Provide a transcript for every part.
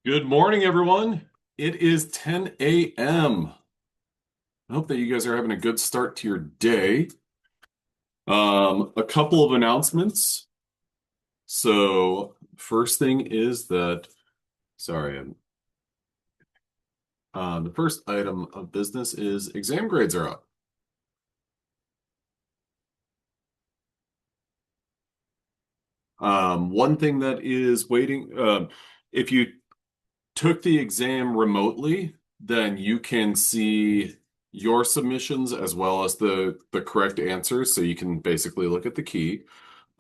Good morning, everyone. It is 10 a.m. I hope that you guys are having a good start to your day. A couple of announcements. So, first thing is that, sorry, the first item of business is exam grades are up. One thing that is waiting, if you took the exam remotely, then you can see your submissions as well as the correct answers. So you can basically look at the key.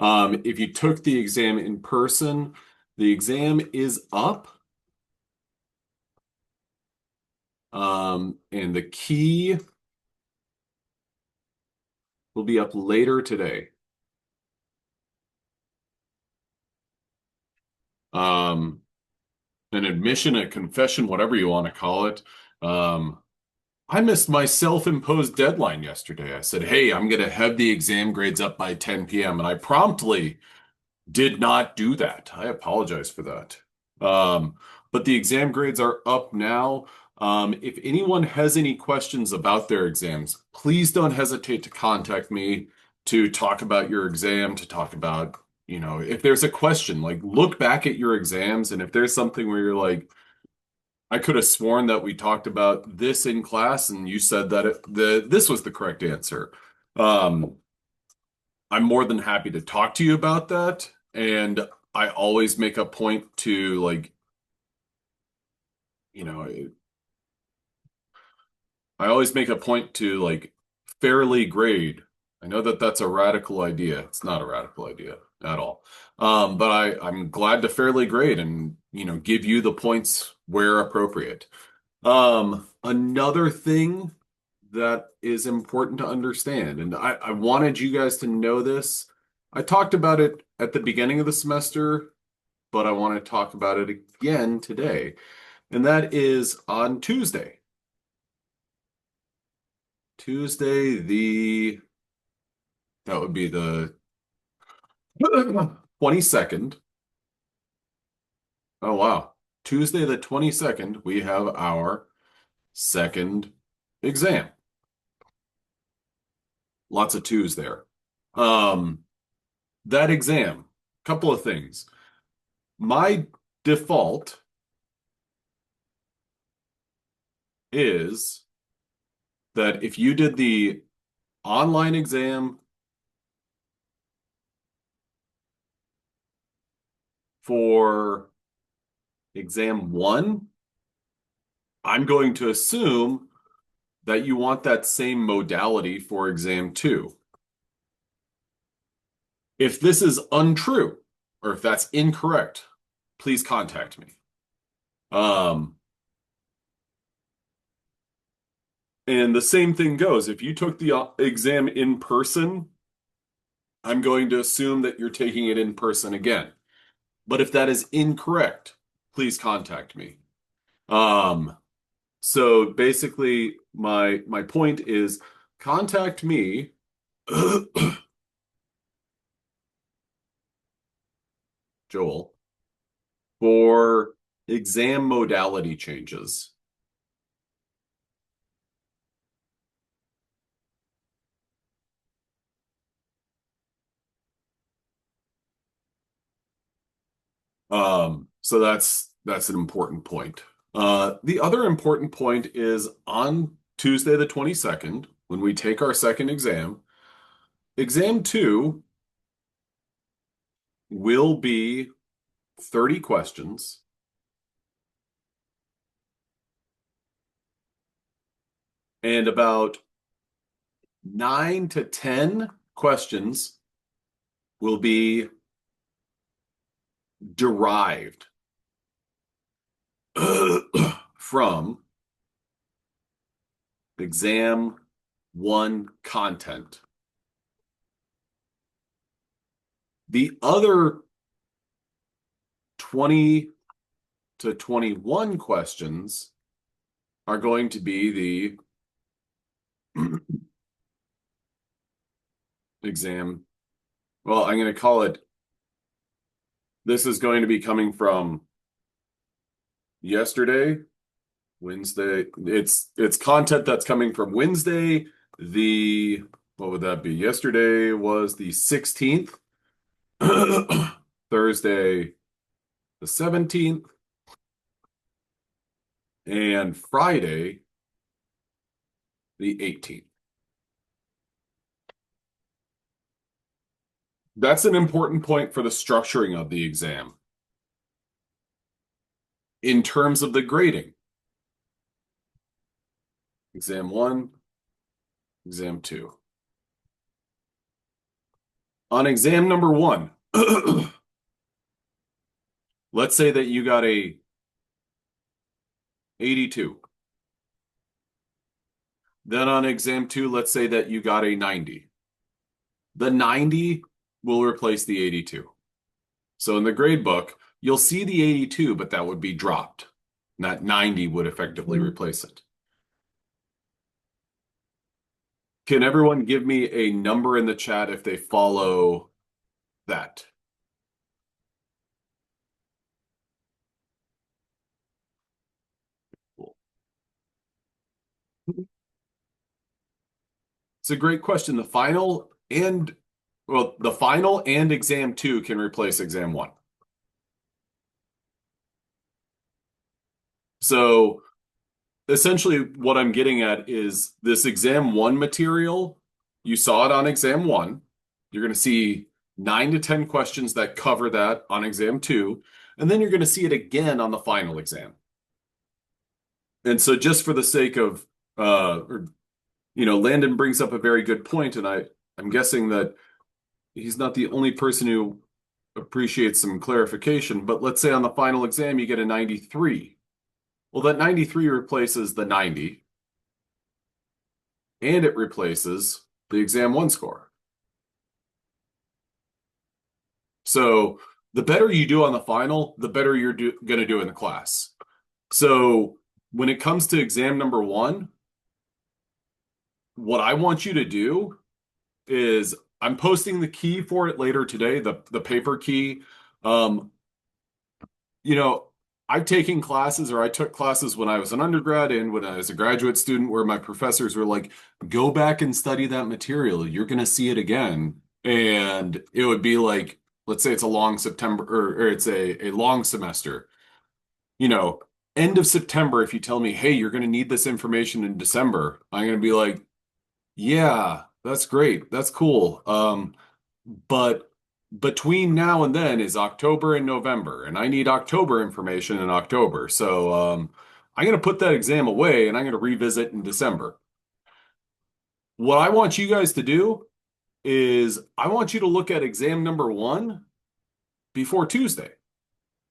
If you took the exam in person, the exam is up. And the key will be up later today. Um, an admission, a confession, whatever you want to call it. Um, I missed my self-imposed deadline yesterday. I said, hey, I'm going to have the exam grades up by 10 p.m. And I promptly did not do that. I apologize for that. Um, but the exam grades are up now. If anyone has any questions about their exams, please don't hesitate to contact me to talk about your exam, to talk about, if there's a question, like look back at your exams, and if there's something where you're like, I could have sworn that we talked about this in class and you said that this was the correct answer. Um, I'm more than happy to talk to you about that. And I always make a point to you know, I always make a point to fairly grade. I know that that's a radical idea. It's not a radical idea at all. But I'm glad to fairly grade and, give you the points where appropriate. Another thing that is important to understand, and I wanted you guys to know this. I talked about it at the beginning of the semester, but I want to talk about it again today. And that is on Tuesday. Tuesday, that would be the 22nd. Oh, wow. Tuesday, the 22nd, we have our second exam. Lots of twos there. Um, that exam, couple of things. My default is that if you did the online exam for exam one, I'm going to assume that you want that same modality for exam two. If this is untrue or if that's incorrect, please contact me. Um, and the same thing goes. If you took the exam in person, I'm going to assume that you're taking it in person again. But if that is incorrect, please contact me. Um, so basically, my point is contact me, Joel, for exam modality changes. So that's an important point. The other important point is on Tuesday the 22nd, when we take our second exam, exam two will be 30 questions, and about 9 to 10 questions will be derived from exam one content. The other 20 to 21 questions are going to be the exam. Well, I'm going to call it, this is going to be coming from yesterday, Wednesday. It's content that's coming from Wednesday. What would that be? Yesterday was the 16th. Thursday, the 17th, and Friday, the 18th. That's an important point for the structuring of the exam. In terms of the grading, exam one, exam two. On exam number one, let's say that you got a 82. Then on exam two, let's say that you got a 90. The 90 will replace the 82. So in the grade book, you'll see the 82, but that would be dropped. And that 90 would effectively replace it. Can everyone give me a number in the chat if they follow that? Cool. It's a great question. The final and exam two can replace exam one. So essentially what I'm getting at is this exam one material, you saw it on exam one. You're going to see 9 to 10 questions that cover that on exam two, and then you're going to see it again on the final exam. And so just for the sake of, Landon brings up a very good point, and I'm guessing that he's not the only person who appreciates some clarification, but let's say on the final exam you get a 93. Well, that 93 replaces the 90, and it replaces the exam one score. So the better you do on the final, the better you're going to do in the class. So when it comes to exam number one, what I want you to do is I'm posting the key for it later today, the paper key. I've taken classes, or I took classes when I was an undergrad and when I was a graduate student, where my professors were like, go back and study that material. You're going to see it again. And it would be like, let's say it's a long September, or it's a long semester. End of September, if you tell me, hey, you're going to need this information in December, I'm going to be like, yeah, that's great. That's cool. But between now and then is October and November, and I need October information in October. So I'm going to put that exam away and I'm going to revisit in December. What I want you guys to do is I want you to look at exam number one before Tuesday.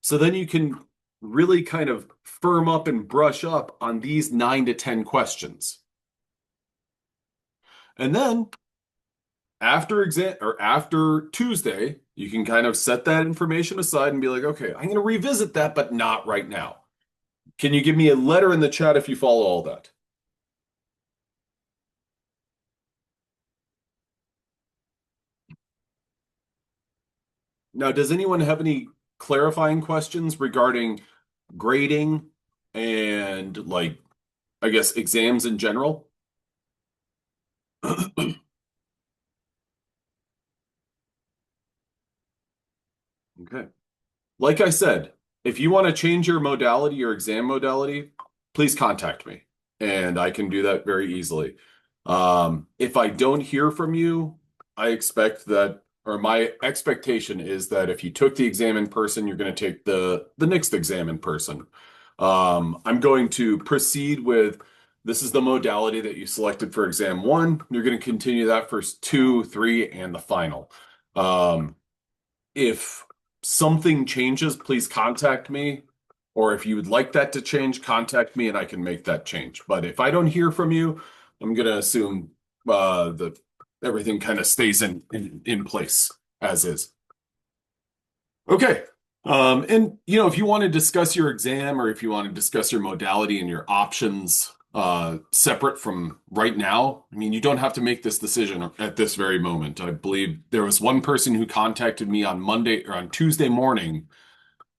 So then you can really kind of firm up and brush up on these 9 to 10 questions. And then after Tuesday, you can kind of set that information aside and be like, okay, I'm going to revisit that, but not right now. Can you give me a letter in the chat if you follow all that? Now, does anyone have any clarifying questions regarding grading and, like, I guess, exams in general? Okay. Like I said, if you want to change your modality, your exam modality, please contact me and I can do that very easily. If I don't hear from you, I expect that, or my expectation is that if you took the exam in person, you're going to take the next exam in person. I'm going to proceed with, this is the modality that you selected for exam one. You're going to continue that for two, three, and the final. If something changes, please contact me. Or if you would like that to change, contact me and I can make that change. But if I don't hear from you, I'm going to assume that everything kind of stays in place as is. Okay. And if you want to discuss your exam, or if you want to discuss your modality and your options separate from right now, I mean, you don't have to make this decision at this very moment. I believe there was one person who contacted me on Monday or on Tuesday morning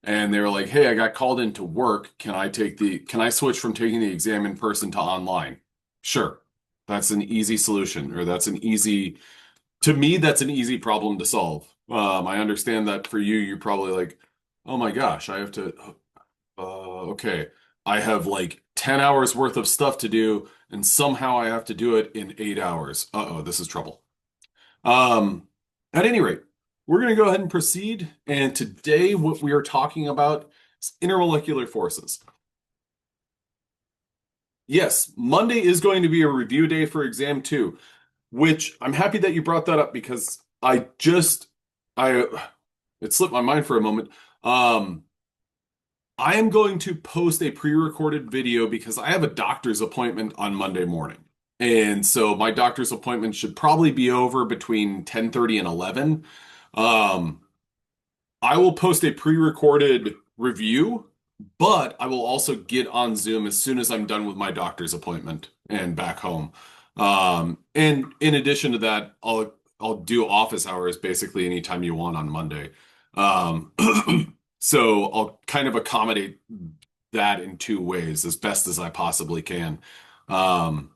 and they were like, "Hey, I got called into work. Can I switch from taking the exam in person to online?" Sure. That's an easy solution, or to me, that's an easy problem to solve. I understand that for you, you're probably like, "Oh my gosh, I have to, okay, I have like 10 hours worth of stuff to do, and somehow I have to do it in 8 hours. Uh-oh, this is trouble." Um, at any rate, we're going to go ahead and proceed. And today, what we are talking about is intermolecular forces. Yes, Monday is going to be a review day for exam two, which I'm happy that you brought that up because I, it slipped my mind for a moment. Um, I am going to post a pre-recorded video because I have a doctor's appointment on Monday morning. And so my doctor's appointment should probably be over between 10:30 and 11. Um, I will post a pre-recorded review, but I will also get on Zoom as soon as I'm done with my doctor's appointment and back home. And in addition to that, I'll do office hours basically anytime you want on Monday. Um, so I'll kind of accommodate that in two ways as best as I possibly can. Um,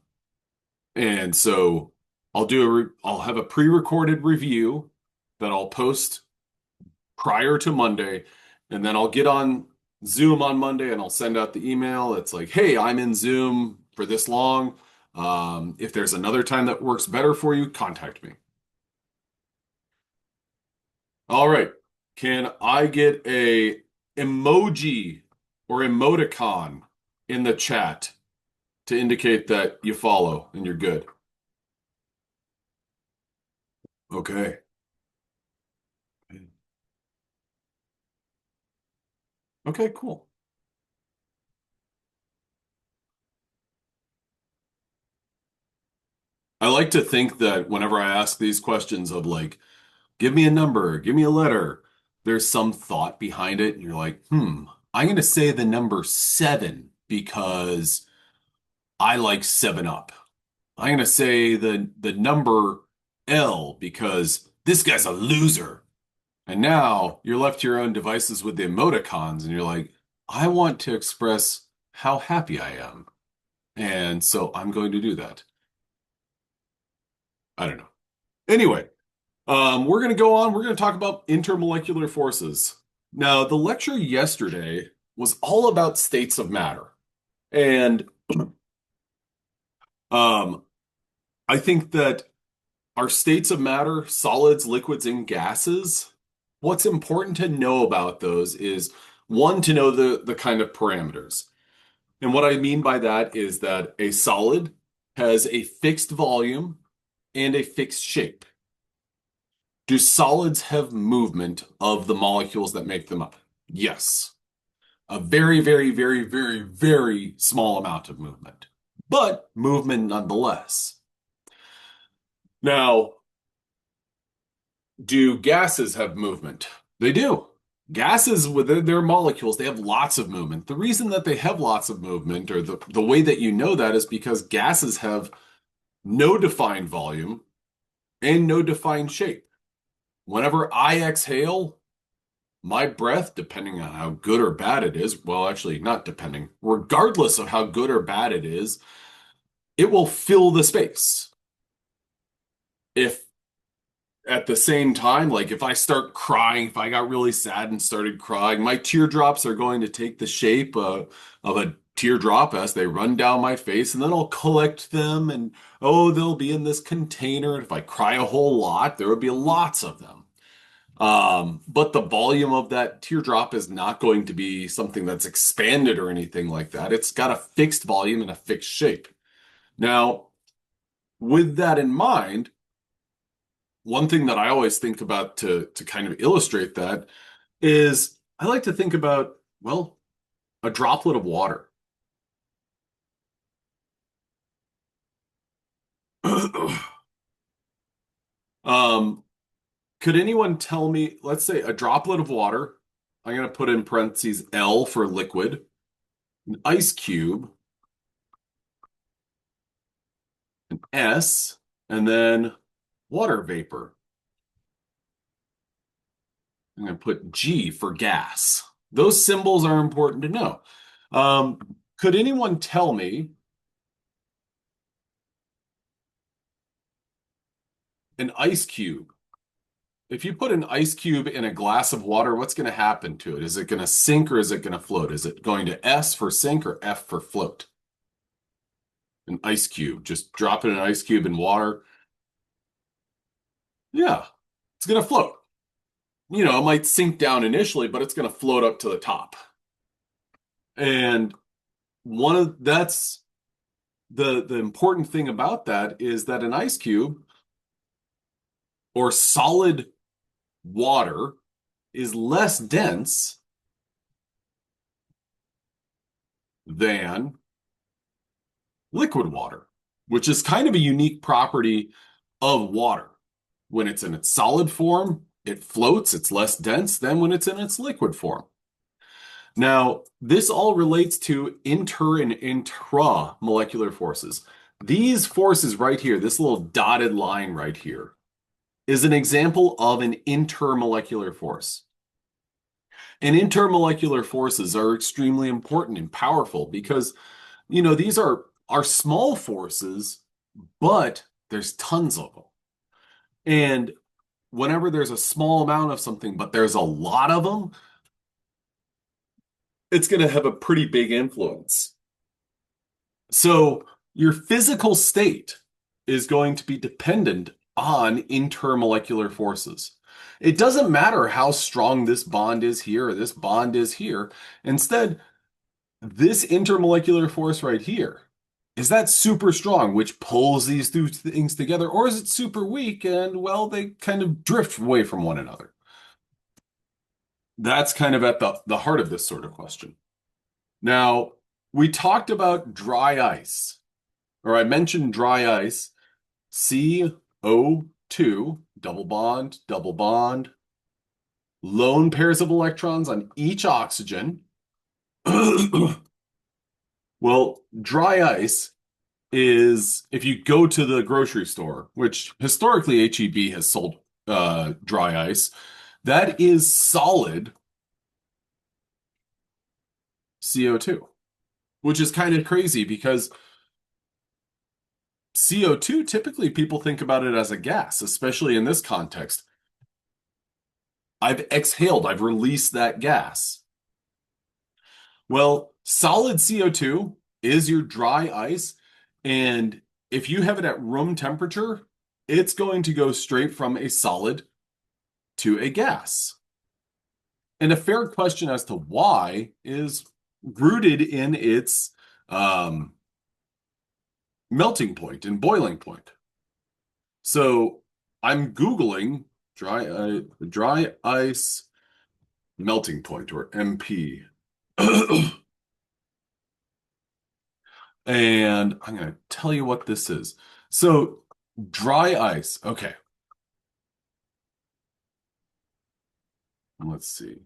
and so I'll have a pre-recorded review that I'll post prior to Monday, and then I'll get on Zoom on Monday and I'll send out the email. It's like, hey, I'm in Zoom for this long. If there's another time that works better for you, contact me. All right. Can I get a emoji or emoticon in the chat to indicate that you follow and you're good? Okay. Okay, cool. I like to think that whenever I ask these questions of like, give me a number, give me a letter. There's some thought behind it, and you're like, I'm going to say the number seven because I like 7 Up. I'm going to say the number L because this guy's a loser. And now you're left to your own devices with the emoticons, and you're like, I want to express how happy I am. And so I'm going to do that. I don't know. Anyway, we're going to go on. We're going to talk about intermolecular forces. Now, the lecture yesterday was all about states of matter. And um, I think that our states of matter, solids, liquids, and gases, what's important to know about those is one, to know the kind of parameters. And what I mean by that is that a solid has a fixed volume and a fixed shape. Do solids have movement of the molecules that make them up? Yes. A very, very, very, very, very small amount of movement, but movement nonetheless. Now, do gases have movement? They do. Gases with their molecules, they have lots of movement. The reason that they have lots of movement, or the way that you know that, is because gases have no defined volume and no defined shape. Whenever I exhale, my breath, depending on how good or bad it is, well, actually, not depending, regardless of how good or bad it is, it will fill the space. If at the same time, like if I start crying, if I got really sad and started crying, my teardrops are going to take the shape of a teardrop as they run down my face, and then I'll collect them, and oh, they'll be in this container. And if I cry a whole lot, there will be lots of them. But the volume of that teardrop is not going to be something that's expanded or anything like that. It's got a fixed volume and a fixed shape. Now, with that in mind, one thing that I always think about to kind of illustrate that is I like to think about, well, a droplet of water. Um, could anyone tell me, let's say a droplet of water, I'm going to put in parentheses L for liquid, an ice cube, an S, and then water vapor. I'm going to put G for gas. Those symbols are important to know. Um, could anyone tell me an ice cube? If you put an ice cube in a glass of water, what's going to happen to it? Is it going to sink or is it going to float? Is it going to S for sink or F for float? An ice cube, just dropping an ice cube in water. Yeah, it's going to float. It might sink down initially, but it's going to float up to the top. And that's the important thing about that is that an ice cube or solid water is less dense than liquid water, which is kind of a unique property of water. When it's in its solid form, it floats, it's less dense than when it's in its liquid form. Now, this all relates to inter and intramolecular forces. These forces right here, this little dotted line right here, is an example of an intermolecular force. And intermolecular forces are extremely important and powerful because, these are small forces, but there's tons of them. And whenever there's a small amount of something, but there's a lot of them, it's going to have a pretty big influence. So your physical state is going to be dependent on intermolecular forces. It doesn't matter how strong this bond is here or this bond is here. Instead, this intermolecular force right here, is that super strong, which pulls these two things together, or is it super weak and, well, they kind of drift away from one another? That's kind of at the heart of this sort of question. Now, we talked about dry ice, or I mentioned dry ice, CO2, double bond, lone pairs of electrons on each oxygen. Well, dry ice is if you go to the grocery store, which historically HEB has sold dry ice, that is solid CO2, which is kind of crazy because CO2, typically people think about it as a gas, especially in this context. I've exhaled, I've released that gas. Well, solid CO2 is your dry ice. And if you have it at room temperature, it's going to go straight from a solid to a gas. And a fair question as to why is rooted in its melting point and boiling point. So I'm Googling dry ice melting point, or MP. And I'm going to tell you what this is. So dry ice. Okay. Let's see.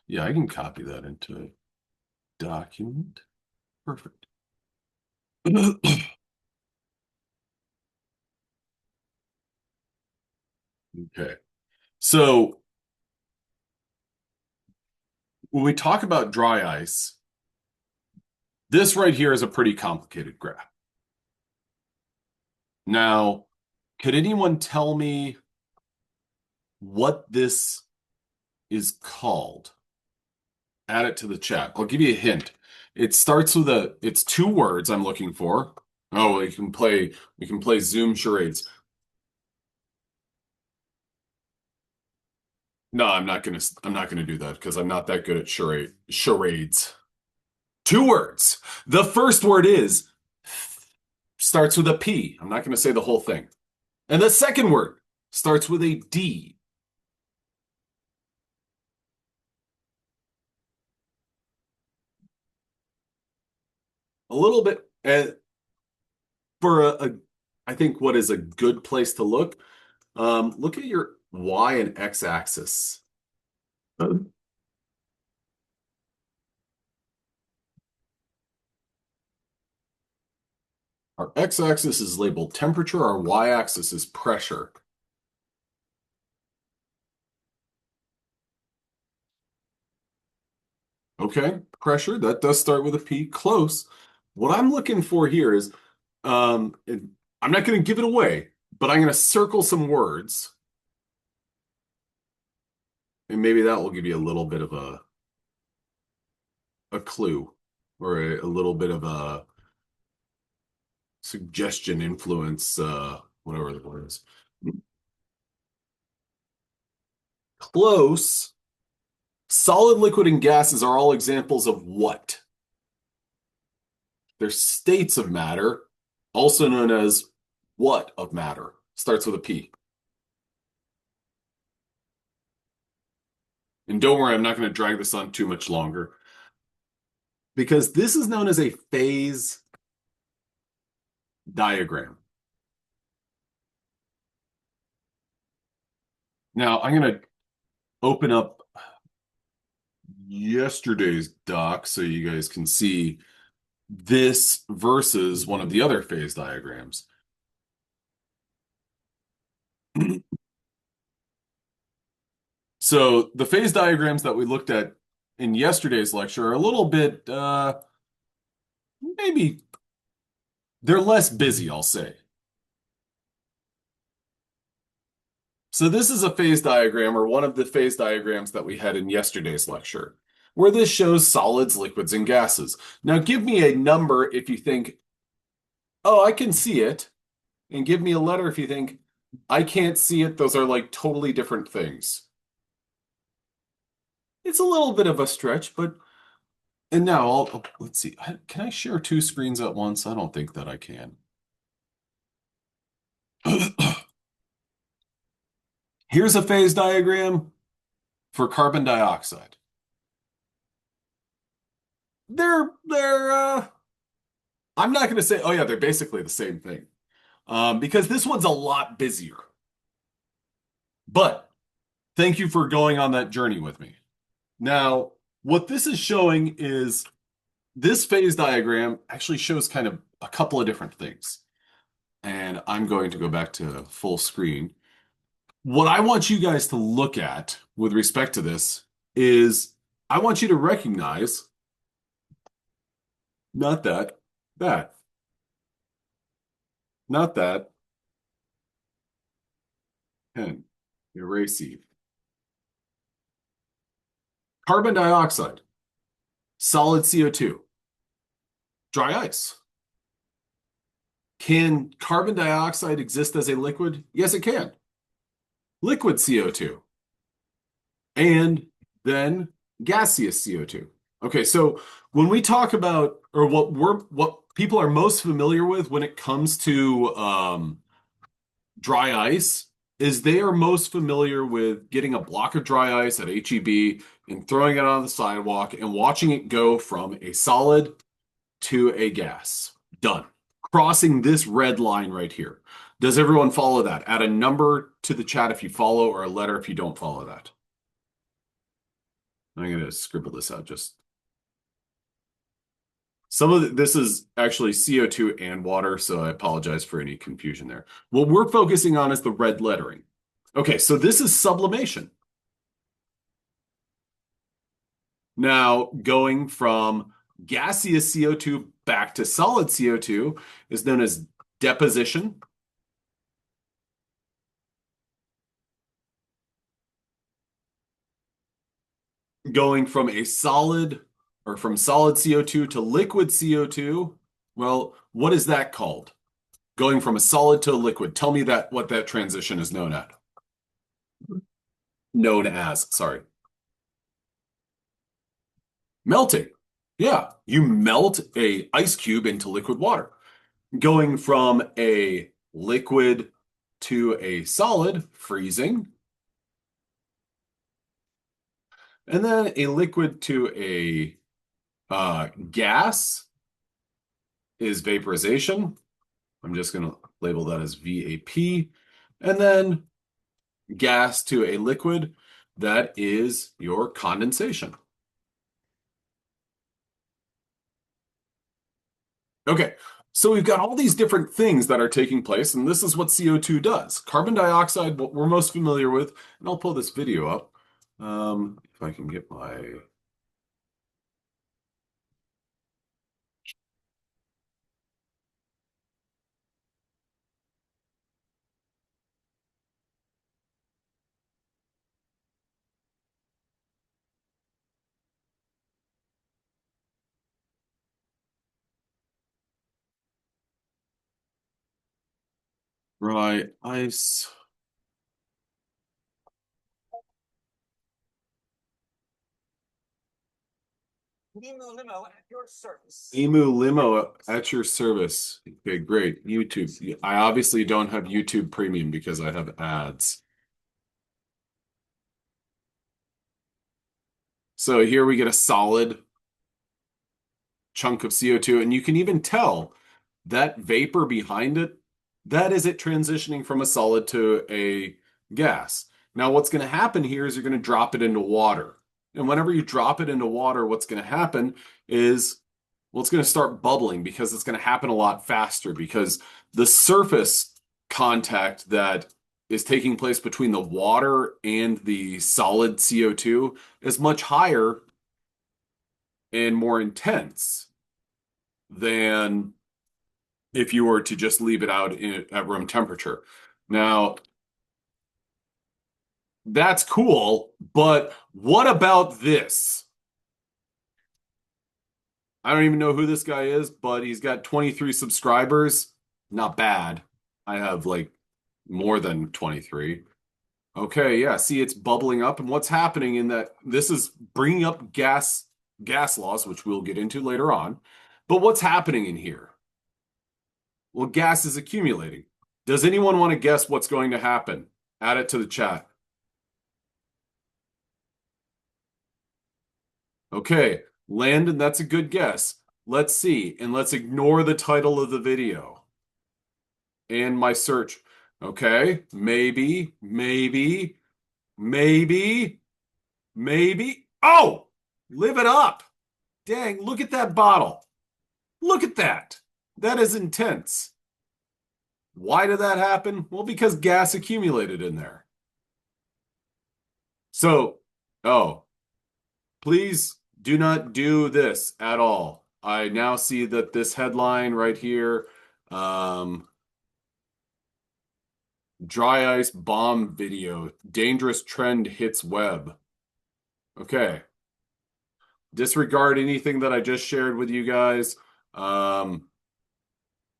Yeah, I can copy that into a document. Perfect. Okay. So when we talk about dry ice, this right here is a pretty complicated graph. Now, could anyone tell me what this is called? Add it to the chat. I'll give you a hint. It starts with it's two words I'm looking for. Oh, we can play Zoom charades. No, I'm not gonna do that because I'm not that good at charades. Two words. The first word is starts with a P. I'm not gonna say the whole thing. And the second word starts with a D. A little bit for I think what is a good place to look at your Y and X axis. Our X axis is labeled temperature, our Y axis is pressure. Okay, pressure, that does start with a P. Close. What I'm looking for here is, and I'm not going to give it away, but I'm going to circle some words, and maybe that will give you a little bit of a clue or a little bit of a suggestion, influence, whatever the word is. Close. Solid, liquid, and gases are all examples of what? They're states of matter, also known as what of matter. Starts with a P. And don't worry, I'm not going to drag this on too much longer because this is known as a phase diagram. Now, I'm going to open up yesterday's doc so you guys can see this versus one of the other phase diagrams. So the phase diagrams that we looked at in yesterday's lecture are a little bit, maybe they're less busy, I'll say. So this is a phase diagram, or one of the phase diagrams that we had in yesterday's lecture, where this shows solids, liquids, and gases. Now give me a number if you think, oh, I can see it, and give me a letter if you think, I can't see it. Those are like totally different things. It's a little bit of a stretch, but, and now let's see, can I share two screens at once? I don't think that I can. Here's a phase diagram for carbon dioxide. They're I'm not going to say, oh yeah, they're basically the same thing. Because this one's a lot busier. But thank you for going on that journey with me. Now, what this is showing is this phase diagram actually shows kind of a couple of different things. And I'm going to go back to full screen. What I want you guys to look at with respect to this is I want you to recognize not that, that, not that, pen, erase. Carbon dioxide, solid CO2, dry ice. Can carbon dioxide exist as a liquid? Yes, it can. Liquid CO2. And then gaseous CO2. Okay, so when we talk about, or what people are most familiar with when it comes to dry ice, is they are most familiar with getting a block of dry ice at HEB and throwing it on the sidewalk and watching it go from a solid to a gas. Done. Crossing this red line right here. Does everyone follow that? Add a number to the chat if you follow, or a letter if you don't follow that. I'm going to scribble this out just. Some of this is actually CO2 and water, so I apologize for any confusion there. What we're focusing on is the red lettering. Okay, so this is sublimation. Now, going from gaseous CO2 back to solid CO2 is known as deposition. Going from a solid or from solid CO2 to liquid CO2, well, what is that called? Going from a solid to a liquid. Tell me that what that transition is known at. Known as, sorry. Melting. Yeah, you melt a ice cube into liquid water. Going from a liquid to a solid, freezing. And then a liquid to a gas is vaporization. I'm just going to label that as VAP. And then gas to a liquid, that is your condensation. Okay, so we've got all these different things that are taking place, and this is what CO2 does. Carbon dioxide, what we're most familiar with, and I'll pull this video up if I can get my Dry ice. Emu limo at your service. Emu limo at your service. Okay, great. YouTube. I obviously don't have YouTube Premium because I have ads. So here we get a solid chunk of CO2, and you can even tell that vapor behind it, that is it transitioning from a solid to a gas. Now, what's going to happen here is you're going to drop it into water. And whenever you drop it into water, what's going to happen is, well, it's going to start bubbling because it's going to happen a lot faster because the surface contact that is taking place between the water and the solid CO2 is much higher and more intense than if you were to just leave it out at room temperature. Now, that's cool, but what about this? I don't even know who this guy is, but he's got 23 subscribers. Not bad. I have like more than 23. Okay, yeah, see it's bubbling up and what's happening in that this is bringing up gas laws, which we'll get into later on. But what's happening in here? Well, gas is accumulating. Does anyone want to guess what's going to happen? Add it to the chat. Okay, Landon, that's a good guess. Let's see, and let's ignore the title of the video and my search. Okay, maybe, maybe, maybe, maybe. Oh, live it up. Dang, look at that bottle. Look at that. That is intense. Why did that happen? Well, because gas accumulated in there. So, oh, please do not do this at all. I now see that this headline right here, dry ice bomb video, dangerous trend hits web. Okay. Disregard anything that I just shared with you guys.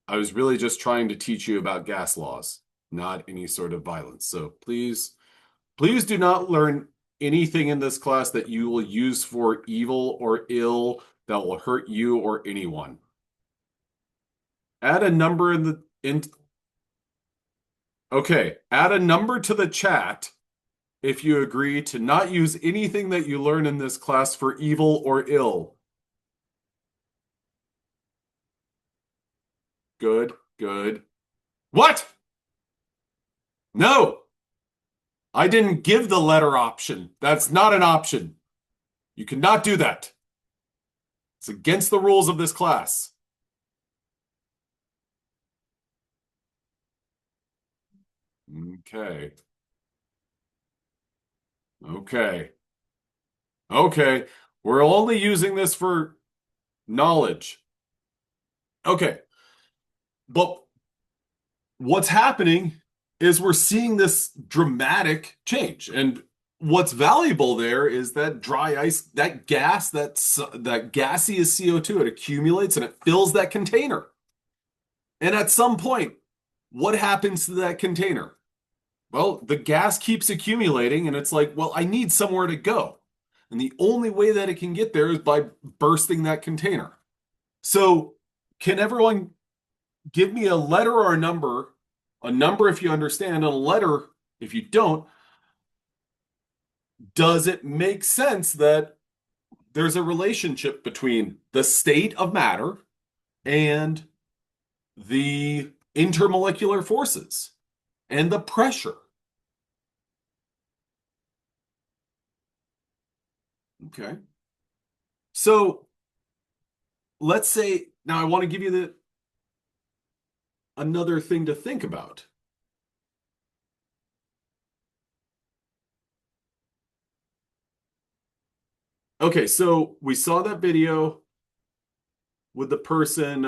I was really just trying to teach you about gas laws, not any sort of violence. So please do not learn anything in this class that you will use for evil or ill that will hurt you or anyone. Add a number Okay, add a number to the chat if you agree to not use anything that you learn in this class for evil or ill. Good, good. What? No. I didn't give the letter option. That's not an option. You cannot do that. It's against the rules of this class. Okay. Okay. Okay. We're only using this for knowledge. Okay. But what's happening is we're seeing this dramatic change. And what's valuable there is that dry ice, that gas, that gaseous CO2, it accumulates and it fills that container. And at some point, what happens to that container? Well, the gas keeps accumulating, and it's like, well, I need somewhere to go. And the only way that it can get there is by bursting that container. So, can everyone give me a letter or a number? A number if you understand, and a letter if you don't. Does it make sense that there's a relationship between the state of matter and the intermolecular forces and the pressure? Okay. So let's say now I want to give you another thing to think about. Okay, so we saw that video with the person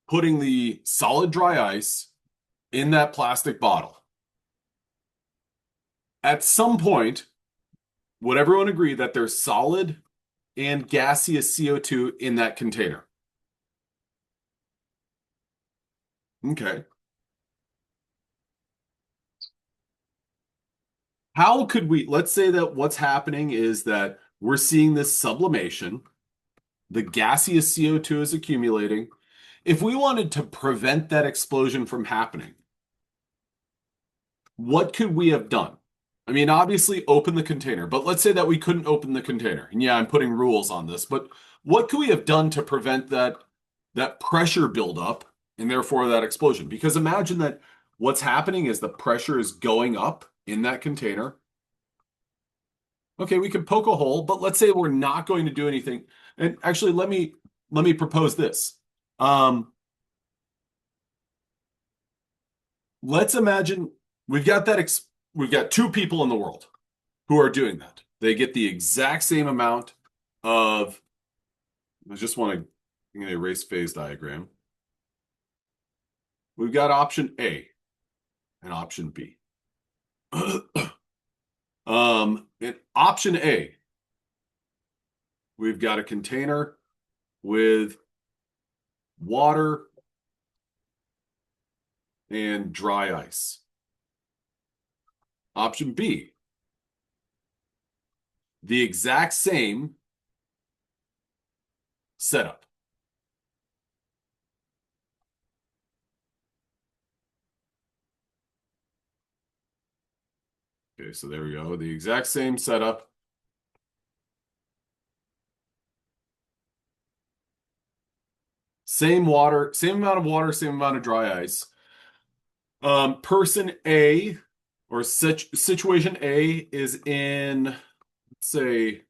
putting the solid dry ice in that plastic bottle. At some point, would everyone agree that there's solid and gaseous CO2 in that container? Okay. How could we, let's say that what's happening is that we're seeing this sublimation, the gaseous CO2 is accumulating. If we wanted to prevent that explosion from happening, what could we have done? I mean, obviously open the container, but let's say that we couldn't open the container. And yeah, I'm putting rules on this, but what could we have done to prevent that pressure buildup and therefore that explosion? Because imagine that what's happening is the pressure is going up in that container. Okay, we could poke a hole, but let's say we're not going to do anything. And actually, let me propose this. Um, let's imagine we've got two people in the world who are doing that. They get the exact same amount of. I just want to. I'm going to erase phase diagram. We've got option A and option B. In option A, we've got a container with water and dry ice. Option B, the exact same setup. Okay, so there we go. The exact same setup. Same water, same amount of water, same amount of dry ice. Person A or situation A is in, let's say,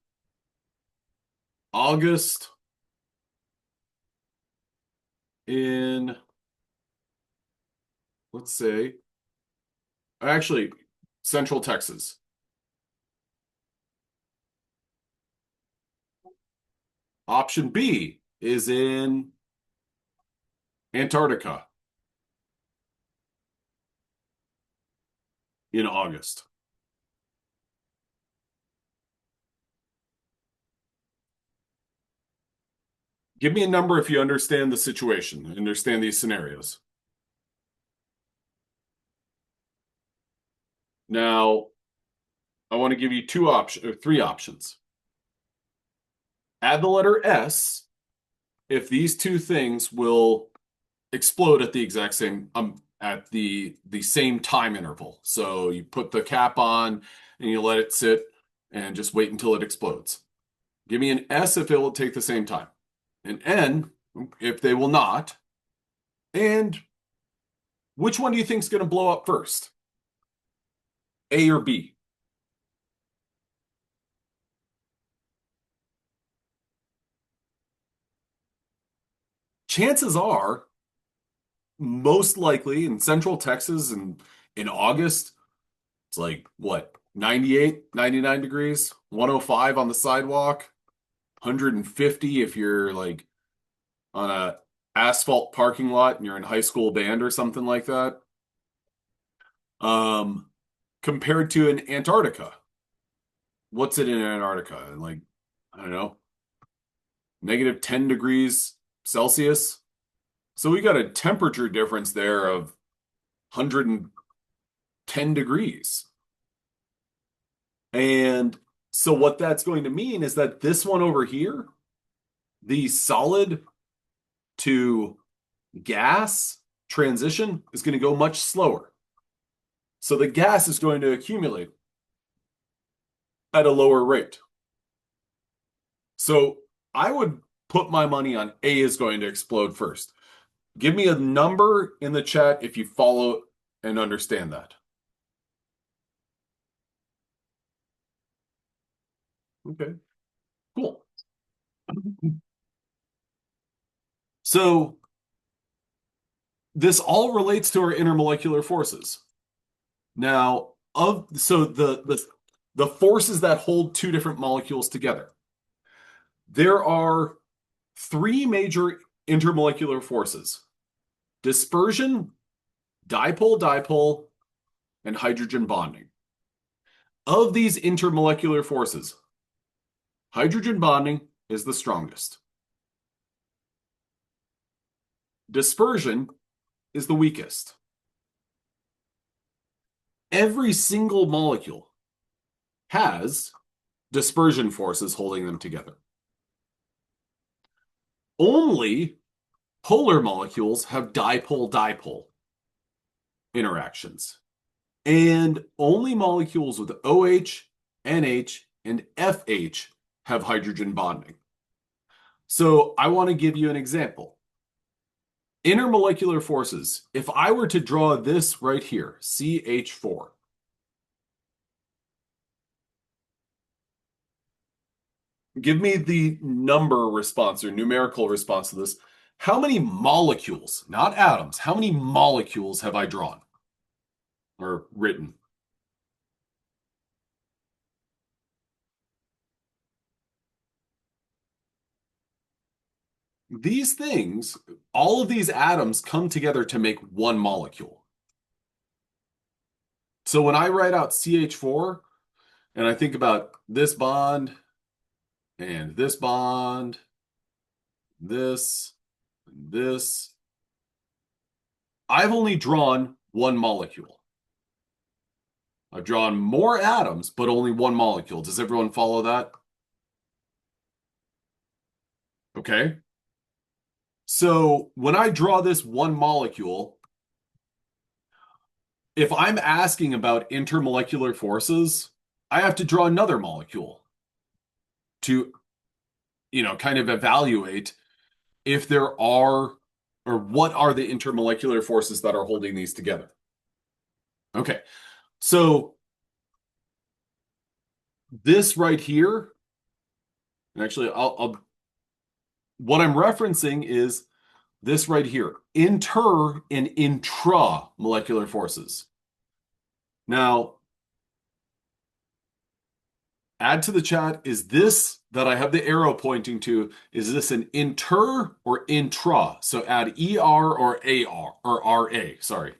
August in, let's say, actually, Central Texas. Option B is in Antarctica in August. Give me a number if you understand the situation, understand these scenarios. Now, I want to give you two options or three options. Add the letter S if these two things will explode at the exact same at the same time interval. So you put the cap on and you let it sit and just wait until it explodes. Give me an S if it will take the same time. An N if they will not. And which one do you think is going to blow up first? A or B? Chances are, most likely in Central Texas and in August, it's like what, 98, 99 degrees, 105 on the sidewalk, 150 if you're like on a asphalt parking lot and you're in high school band or something like that. Um, Compared to an Antarctica. What's it in Antarctica? Like, I don't know, negative 10 degrees Celsius. So we got a temperature difference there of 110 degrees. And so what that's going to mean is that this one over here, the solid to gas transition is going to go much slower. So the gas is going to accumulate at a lower rate. So I would put my money on A is going to explode first. Give me a number in the chat if you follow and understand that. Okay, cool. So this all relates to our intermolecular forces. Now, the forces that hold two different molecules together. There are three major intermolecular forces: dispersion, dipole-dipole, and hydrogen bonding. Of these intermolecular forces, hydrogen bonding is the strongest. Dispersion is the weakest. Every single molecule has dispersion forces holding them together. Only polar molecules have dipole-dipole interactions. And only molecules with OH, NH, and FH have hydrogen bonding. So I want to give you an example. Intermolecular forces. If I were to draw this right here, CH4, give me the number response or numerical response to this. How many molecules, not atoms, how many molecules have I drawn or written? These things, all of these atoms come together to make one molecule. So when I write out CH4 and I think about this bond and this bond, this, and this, I've only drawn one molecule. I've drawn more atoms, but only one molecule. Does everyone follow that? Okay. So when I draw this one molecule, if I'm asking about intermolecular forces, I have to draw another molecule to, kind of evaluate if there are or what are the intermolecular forces that are holding these together. Okay. So this right here, and actually what I'm referencing is this right here, inter and intramolecular forces. Now, add to the chat, is this that I have the arrow pointing to, is this an inter or intra? So add ER or AR or RA, sorry.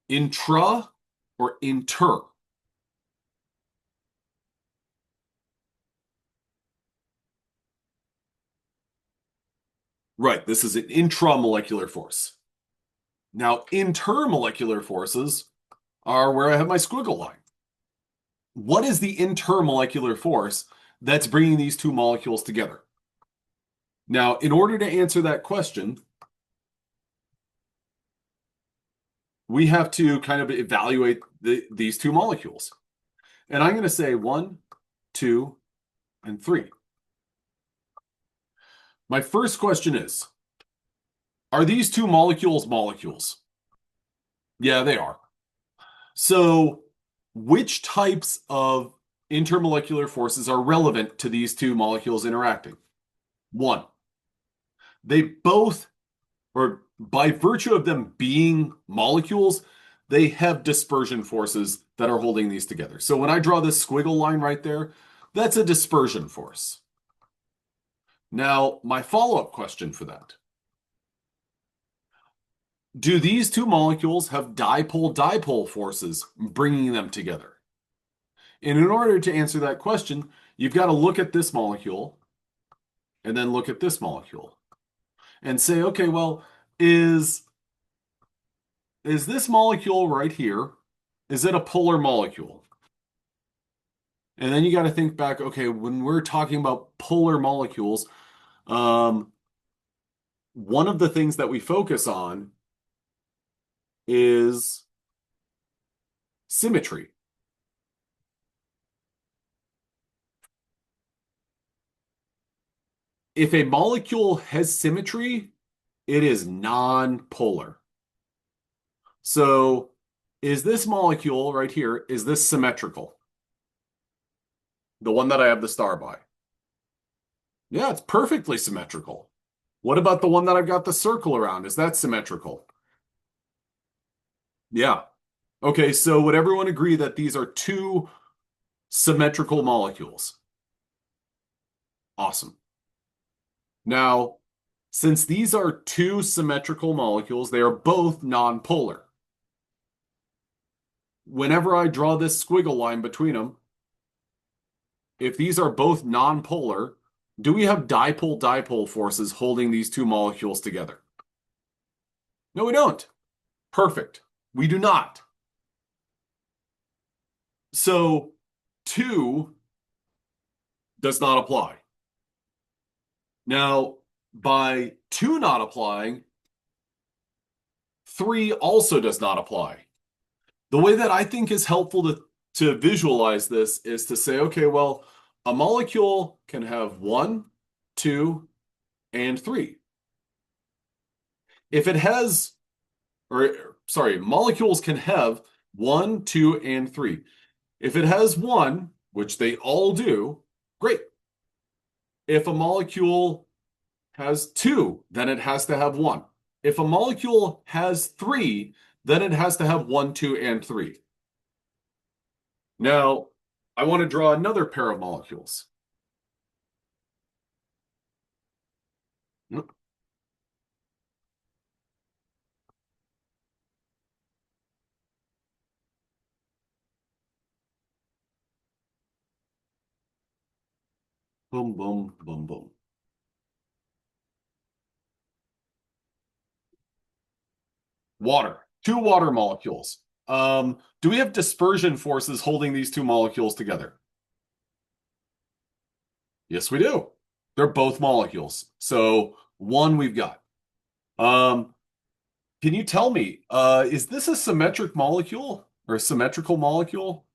Intra or inter? Right, this is an intramolecular force. Now, intermolecular forces are where I have my squiggle line. What is the intermolecular force that's bringing these two molecules together? Now, in order to answer that question, we have to kind of evaluate these two molecules. And I'm going to say 1, 2, and 3. My first question is, are these two molecules molecules? Yeah, they are. So, which types of intermolecular forces are relevant to these two molecules interacting? One, they both, or by virtue of them being molecules, they have dispersion forces that are holding these together. So when I draw this squiggle line right there, that's a dispersion force. Now, my follow-up question for that. Do these two molecules have dipole-dipole forces bringing them together? And in order to answer that question, you've got to look at this molecule and then look at this molecule and say, okay, well, is this molecule right here, is it a polar molecule? And then you got to think back, okay, when we're talking about polar molecules, one of the things that we focus on is symmetry. If a molecule has symmetry, it is non-polar. So is this molecule right here, is this symmetrical? The one that I have the star by. Yeah, it's perfectly symmetrical. What about the one that I've got the circle around? Is that symmetrical? Yeah. Okay, so would everyone agree that these are two symmetrical molecules? Awesome. Now, since these are two symmetrical molecules, they are both nonpolar. Whenever I draw this squiggle line between them, if these are both nonpolar, do we have dipole-dipole forces holding these two molecules together? No, we don't. Perfect. We do not. So 2 does not apply. Now, by 2 not applying, 3 also does not apply. The way that I think is helpful to visualize this is to say, okay, well, a molecule can have 1, 2, and 3. If it has, or sorry, molecules can have 1, 2, and 3. If it has 1, which they all do, great. If a molecule has 2, then it has to have 1. If a molecule has 3, then it has to have 1, 2, and 3. Now, I want to draw another pair of molecules. Boom, boom, boom, boom. Water. 2 water molecules. Do we have dispersion forces holding these 2 molecules together? Yes, we do. They're both molecules. So 1 we've got. Can you tell me, is this a symmetric molecule or a symmetrical molecule?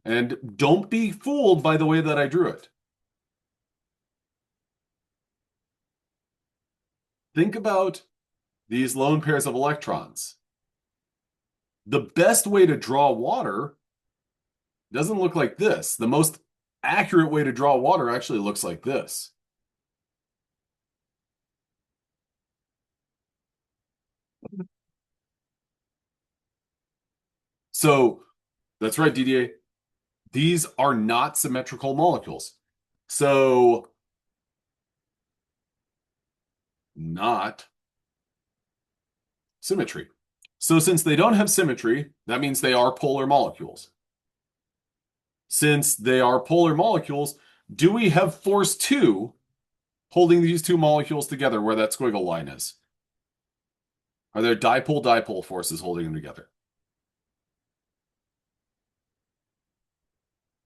And don't be fooled by the way that I drew it. Think about these lone pairs of electrons. The best way to draw water doesn't look like this. The most accurate way to draw water actually looks like this. So that's right, DDA. These are not symmetrical molecules. So not symmetry. So since they don't have symmetry, that means they are polar molecules. Since they are polar molecules, do we have force 2 holding these 2 molecules together where that squiggle line is? Are there dipole-dipole forces holding them together?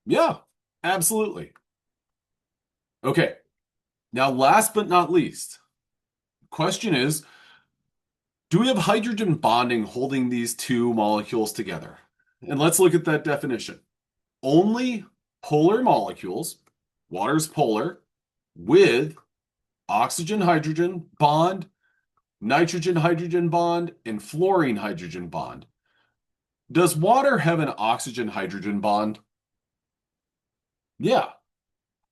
Yeah, absolutely. Okay, now last but not least, the question is, do we have hydrogen bonding holding these 2 molecules together? And let's look at that definition. Only polar molecules, water's polar, with oxygen-hydrogen bond, nitrogen-hydrogen bond, and fluorine-hydrogen bond. Does water have an oxygen-hydrogen bond? Yeah.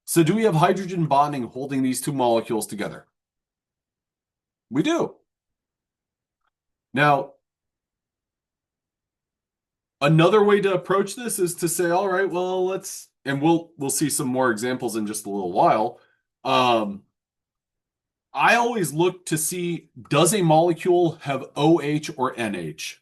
So do we have hydrogen bonding holding these 2 molecules together? We do. Now, another way to approach this is to say, all right, well, and we'll see some more examples in just a little while. I always look to see, does a molecule have OH or NH?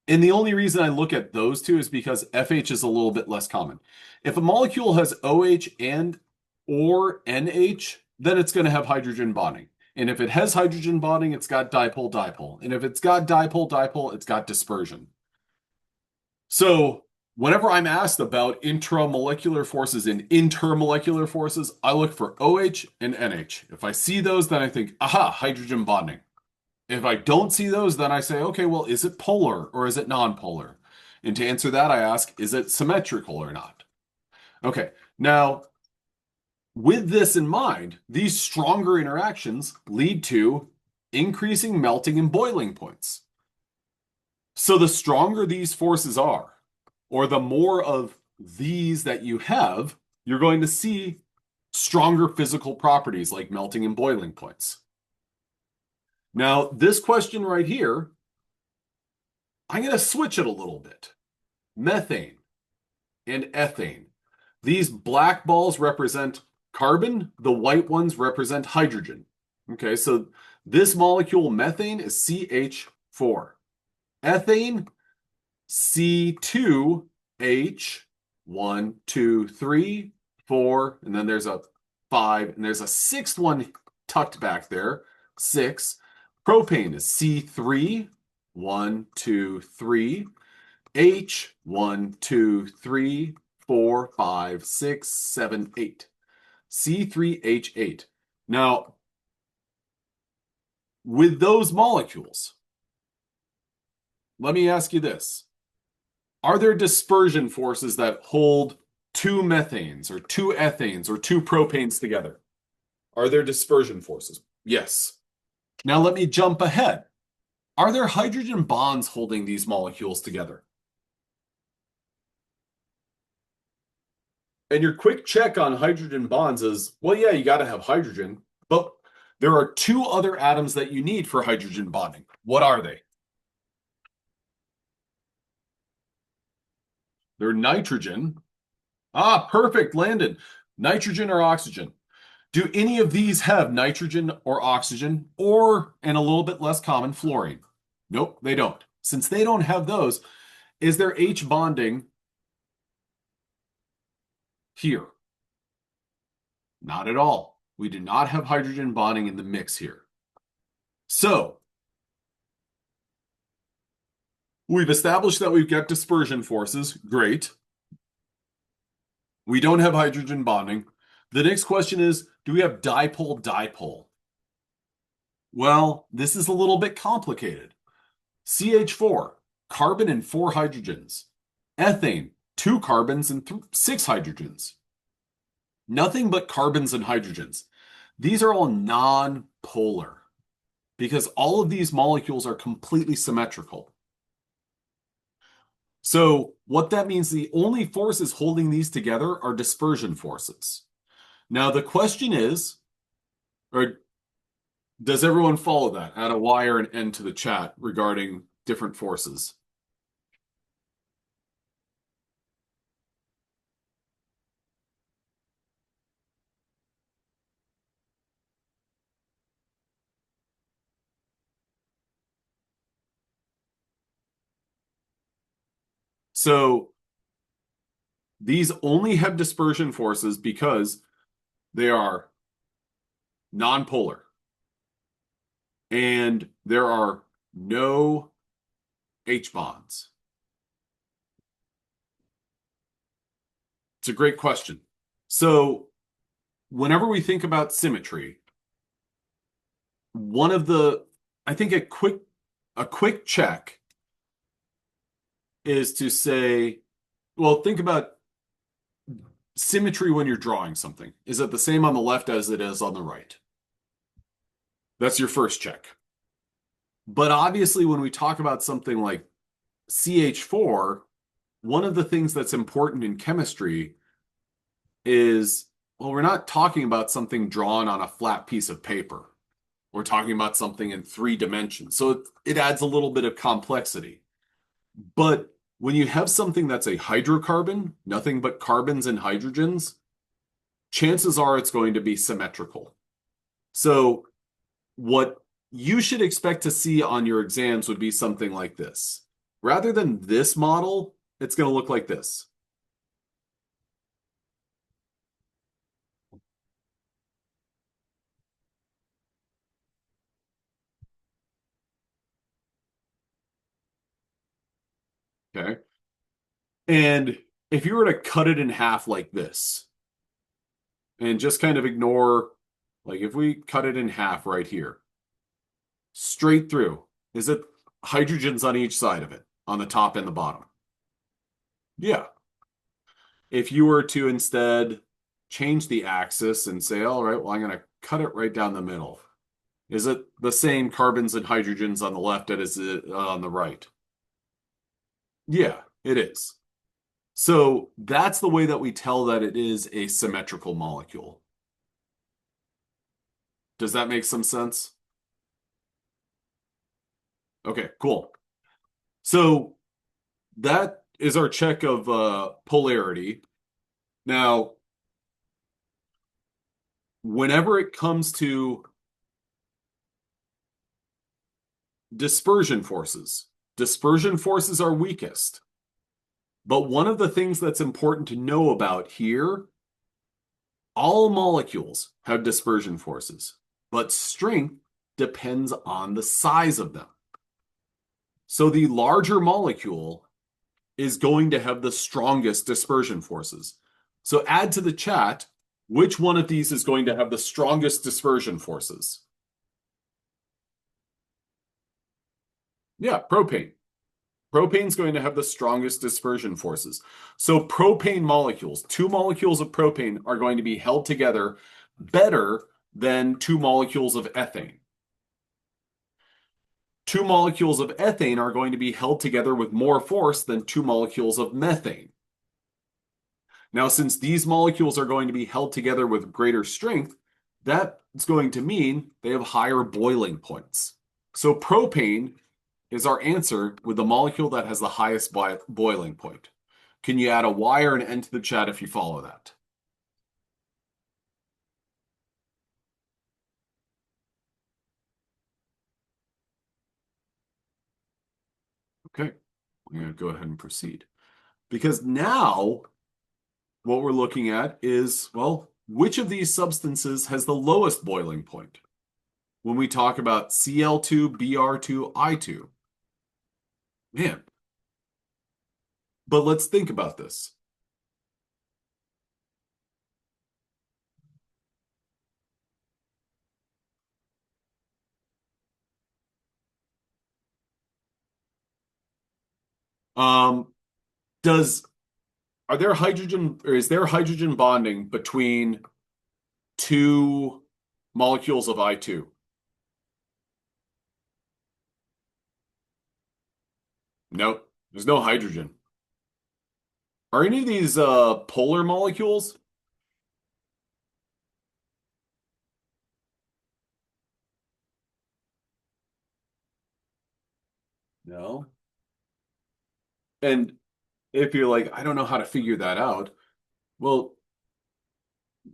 And the only reason I look at those 2 is because FH is a little bit less common. If a molecule has OH and or NH, then it's going to have hydrogen bonding. And if it has hydrogen bonding, it's got dipole-dipole. And if it's got dipole-dipole, it's got dispersion. So whenever I'm asked about intramolecular forces and intermolecular forces, I look for OH and NH. If I see those, then I think, aha, hydrogen bonding. If I don't see those, then I say, okay, well, is it polar or is it nonpolar? And to answer that, I ask, is it symmetrical or not? Okay, now with this in mind, these stronger interactions lead to increasing melting and boiling points. So the stronger these forces are, or the more of these that you have, you're going to see stronger physical properties like melting and boiling points. Now, this question right here, I'm going to switch it a little bit. Methane and ethane. These black balls represent carbon, the white ones represent hydrogen. Okay, so this molecule, methane, is CH4. Ethane, C2H, 1, 2, 3, 4, and then there's a 5, and there's a 6th one tucked back there, 6. Propane is C3, 1, 2, 3. H, 1, 2, 3, 4, 5, 6, 7, 8. C3H8. Now, with those molecules, let me ask you this. Are there dispersion forces that hold two methanes or two ethanes or two propanes together? Are there dispersion forces? Yes. Now let me jump ahead. Are there hydrogen bonds holding these molecules together? And your quick check on hydrogen bonds is, well, yeah, you got to have hydrogen, but there are two other atoms that you need for hydrogen bonding. What are they? They're nitrogen. Ah, perfect, Landon. Nitrogen or oxygen. Do any of these have nitrogen or oxygen or, and a little bit less common, fluorine? Nope, they don't. Since they don't have those, is there H bonding here? Not at all. We do not have hydrogen bonding in the mix here. So we've established that we've got dispersion forces. Great. We don't have hydrogen bonding. The next question is, do we have dipole-dipole? Well, this is a little bit complicated. CH4, carbon and 4 hydrogens. Ethane, 2 carbons and 6 hydrogens. Nothing but carbons and hydrogens. These are all non-polar because all of these molecules are completely symmetrical. So what that means, the only forces holding these together are dispersion forces. Now the question is, or does everyone follow that? Add a Y or an N to the chat regarding different forces. So these only have dispersion forces because they are nonpolar. And there are no H bonds. It's a great question. So whenever we think about symmetry, one of the, I think a quick check is to say, well, think about symmetry when you're drawing something. Is it the same on the left as it is on the right? That's your first check. But obviously, when we talk about something like CH4, one of the things that's important in chemistry is, well, we're not talking about something drawn on a flat piece of paper. We're talking about something in 3 dimensions. So it adds a little bit of complexity. But when you have something that's a hydrocarbon, nothing but carbons and hydrogens, chances are it's going to be symmetrical. So what you should expect to see on your exams would be something like this. Rather than this model, it's going to look like this. Okay. And if you were to cut it in half like this, and just kind of ignore, like if we cut it in half right here, straight through, is it hydrogens on each side of it, on the top and the bottom? Yeah. If you were to instead change the axis and say, all right, well, I'm going to cut it right down the middle. Is it the same carbons and hydrogens on the left as it is on the right? Yeah, it is. So that's the way that we tell that it is a symmetrical molecule. Does that make some sense? Okay, cool. So that is our check of polarity. Now, whenever it comes to dispersion forces are weakest. But one of the things that's important to know about here, all molecules have dispersion forces, but strength depends on the size of them. So the larger molecule is going to have the strongest dispersion forces. So add to the chat, which one of these is going to have the strongest dispersion forces? Yeah, propane. Propane's going to have the strongest dispersion forces. So propane molecules, two molecules of propane are going to be held together better than two molecules of ethane. Two molecules of ethane are going to be held together with more force than two molecules of methane. Now, since these molecules are going to be held together with greater strength, that's going to mean they have higher boiling points. So propane is our answer with the molecule that has the highest boiling point. Can you add a Y or an N to the chat if you follow that? Okay, I'm going to go ahead and proceed. Because now what we're looking at is, well, which of these substances has the lowest boiling point? When we talk about Cl2, Br2, I2. Man, but let's think about this. Um, does are there hydrogen or is there hydrogen bonding between two molecules of I2? Nope, there's no hydrogen. Are any of these polar molecules? No. And if you're like, I don't know how to figure that out, well,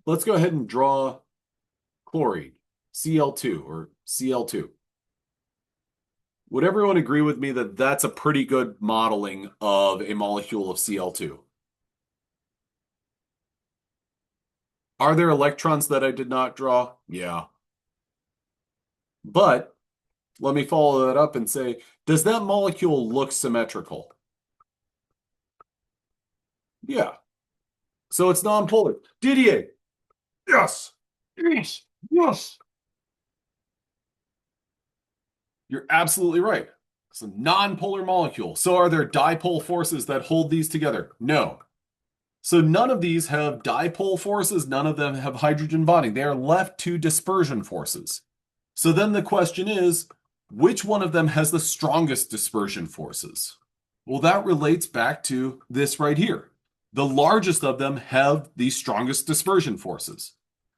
let's go ahead and draw chlorine, Cl2 or Cl2. Would everyone agree with me that that's a pretty good modeling of a molecule of Cl2? Are there electrons that I did not draw? Yeah. But let me follow that up and say, does that molecule look symmetrical? Yeah. So it's nonpolar. Didier. Yes. Yes. Yes. You're absolutely right. It's a nonpolar molecule. So are there dipole forces that hold these together? No. So none of these have dipole forces. None of them have hydrogen bonding. They are left to dispersion forces. So then the question is, which one of them has the strongest dispersion forces? Well, that relates back to this right here. The largest of them have the strongest dispersion forces.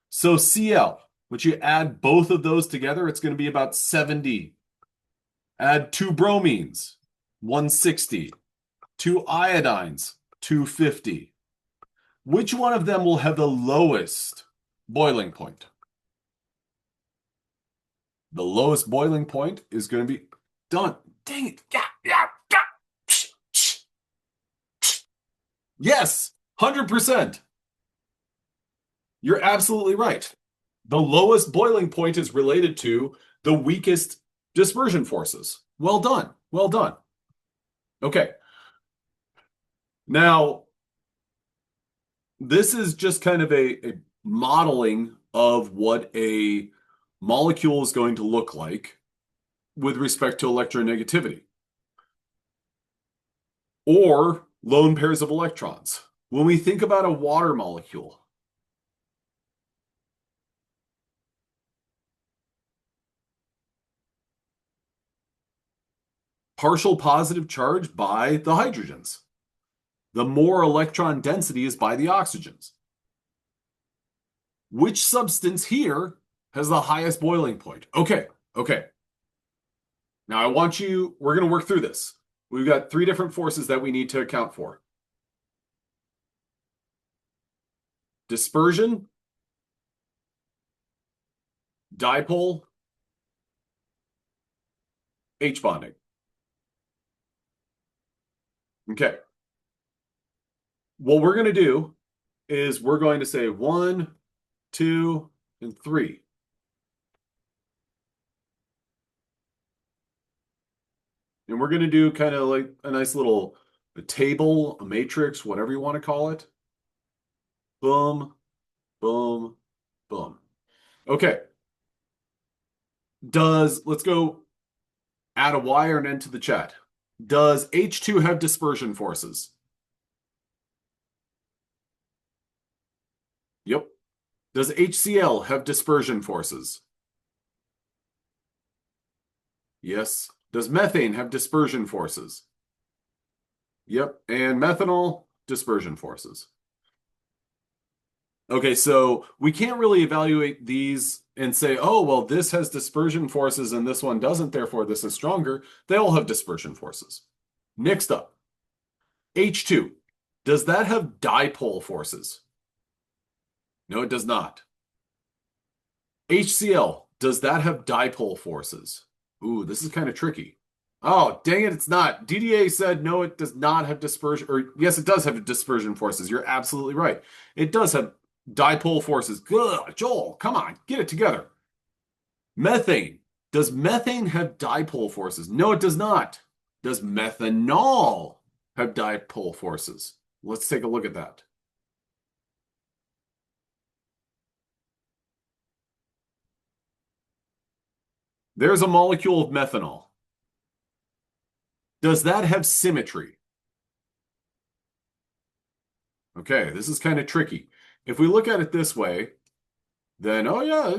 So Cl, which you add both of those together, it's going to be about 70. Add two bromines, 160. Two iodines, 250. Which one of them will have the lowest boiling point? The lowest boiling point is going to be done. Dang it. Yeah, yeah, yeah. Yes, 100%. You're absolutely right. The lowest boiling point is related to the weakest dispersion forces. Well done. Well done. Okay. Now, this is just kind of a modeling of what a molecule is going to look like with respect to electronegativity or lone pairs of electrons. When we think about a water molecule, partial positive charge by the hydrogens. The more electron density is by the oxygens. Which substance here has the highest boiling point? Okay, okay. Now we're going to work through this. We've got three different forces that we need to account for. Dispersion, dipole, H bonding. Okay. What we're going to do is we're going to say 1, 2, and 3. And we're going to do kind of like a nice little a table, a matrix, whatever you want to call it. Boom, boom, boom. Okay. Let's go add a Y or an N to the chat. Does H2 have dispersion forces? Yep. Does HCl have dispersion forces? Yes. Does methane have dispersion forces? Yep. And methanol, dispersion forces. Okay, so we can't really evaluate these and say, oh, well, this has dispersion forces and this one doesn't, therefore this is stronger. They all have dispersion forces. Next up, H2. Does that have dipole forces? No, it does not. HCl. Does that have dipole forces? Ooh, this is kind of tricky. Oh, dang it, it's not. DDA said no, it does not have dispersion, or yes, it does have dispersion forces. You're absolutely right. It does have dipole forces. Good, Joel, come on, get it together. Methane. Does methane have dipole forces? No, it does not. Does methanol have dipole forces? Let's take a look at that. There's a molecule of methanol. Does that have symmetry? Okay, this is kind of tricky. If we look at it this way, then, oh yeah,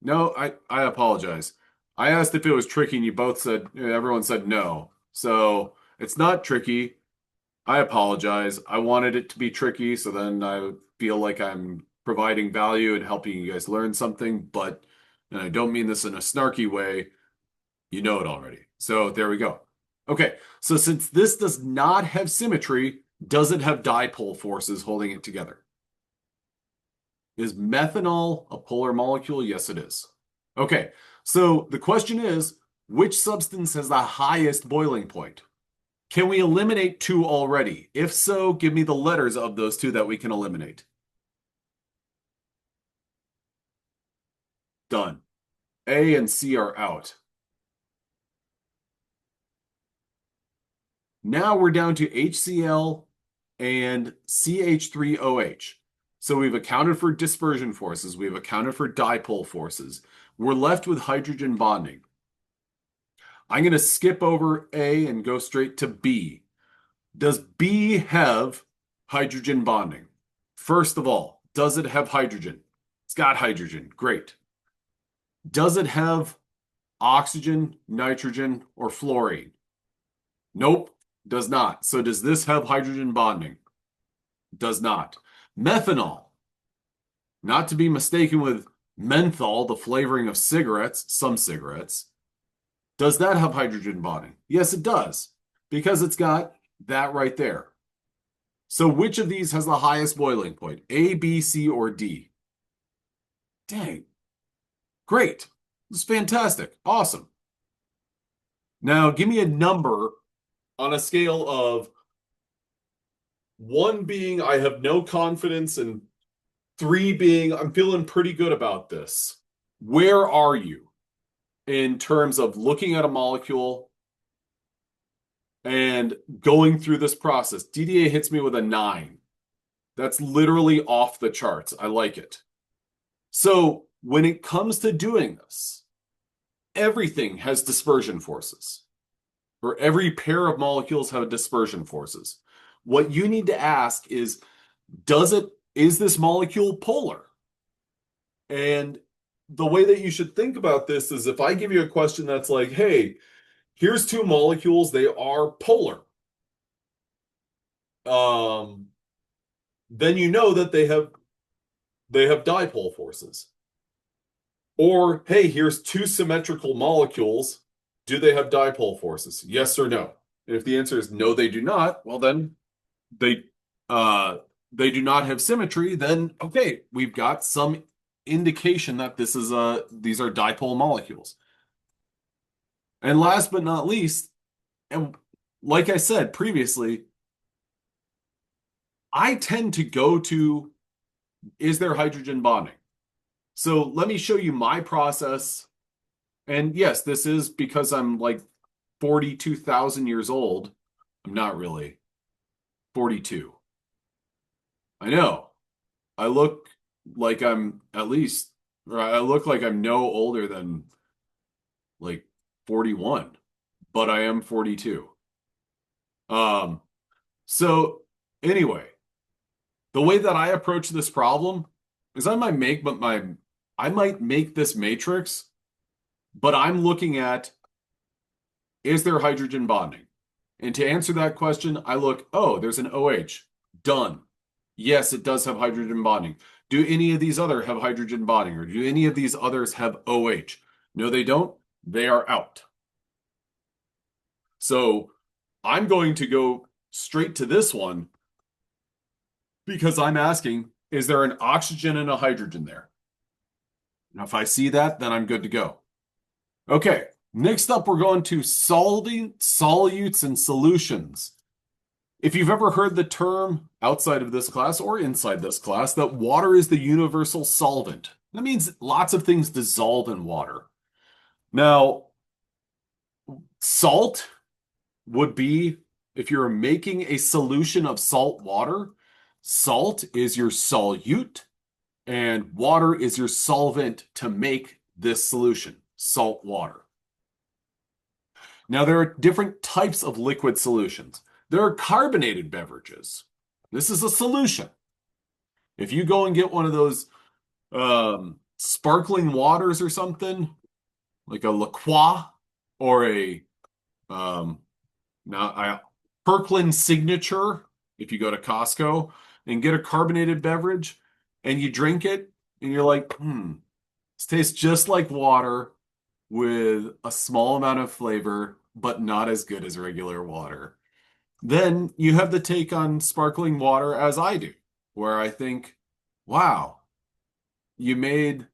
no, I apologize. I asked if it was tricky and you both said, everyone said no. So it's not tricky. I apologize. I wanted it to be tricky, so then I feel like I'm providing value and helping you guys learn something, but, and I don't mean this in a snarky way, you know it already. So there we go. Okay, so since this does not have symmetry, does it have dipole forces holding it together? Is methanol a polar molecule? Yes, it is. Okay, so the question is, which substance has the highest boiling point? Can we eliminate two already? If so, give me the letters of those two that we can eliminate. Done. A and C are out. Now we're down to HCl and CH3OH. So we've accounted for dispersion forces. We've accounted for dipole forces. We're left with hydrogen bonding. I'm going to skip over A and go straight to B. Does B have hydrogen bonding? First of all, does it have hydrogen? It's got hydrogen. Great. Does it have oxygen, nitrogen, or fluorine? Nope, does not. So does this have hydrogen bonding? Does not. Methanol, not to be mistaken with menthol, the flavoring of cigarettes, some cigarettes. Does that have hydrogen bonding? Yes, it does, because it's got that right there. So which of these has the highest boiling point? A, B, C, or D? Dang. Great. This is fantastic. Awesome. Now give me a number on a scale of one being I have no confidence and three being I'm feeling pretty good about this. Where are you in terms of looking at a molecule and going through this process? DDA hits me with a 9. That's literally off the charts. I like it. So when it comes to doing this, everything has dispersion forces, or every pair of molecules have dispersion forces. What you need to ask is, is this molecule polar? And the way that you should think about this is if I give you a question that's like, hey, here's two molecules, they are polar. Then you know that they have dipole forces. Or, hey, here's two symmetrical molecules. Do they have dipole forces? Yes or no? And if the answer is no, they do not, well then they they do not have symmetry, then okay, we've got some indication that these are dipole molecules. And last but not least, and like I said previously, I tend to go to, is there hydrogen bonding? So let me show you my process. And yes, this is because I'm like 42,000 years old. I'm not really. 42. I know. I look like I'm at least, or I look like I'm no older than like 41, but I am 42. Um, so anyway, the way that I approach this problem is I might make this matrix, but I'm looking at, is there hydrogen bonding? And to answer that question, I look, oh, there's an OH. Done. Yes, it does have hydrogen bonding. Do any of these other have hydrogen bonding, or do any of these others have OH? No, they don't. They are out. So I'm going to go straight to this one because I'm asking, is there an oxygen and a hydrogen there? Now, if I see that, then I'm good to go. Okay, next up, we're going to solving solutes and solutions. If you've ever heard the term outside of this class or inside this class that water is the universal solvent, that means lots of things dissolve in water. Now, salt would be, if you're making a solution of salt water, salt is your solute and water is your solvent to make this solution, salt water. Now, there are different types of liquid solutions. There are carbonated beverages. This is a solution. If you go and get one of those sparkling waters or something, like a La Croix or a um, Kirkland Signature, if you go to Costco and get a carbonated beverage and you drink it and you're like, this tastes just like water with a small amount of flavor, but not as good as regular water. Then you have the take on sparkling water as I do, where I think, wow, you made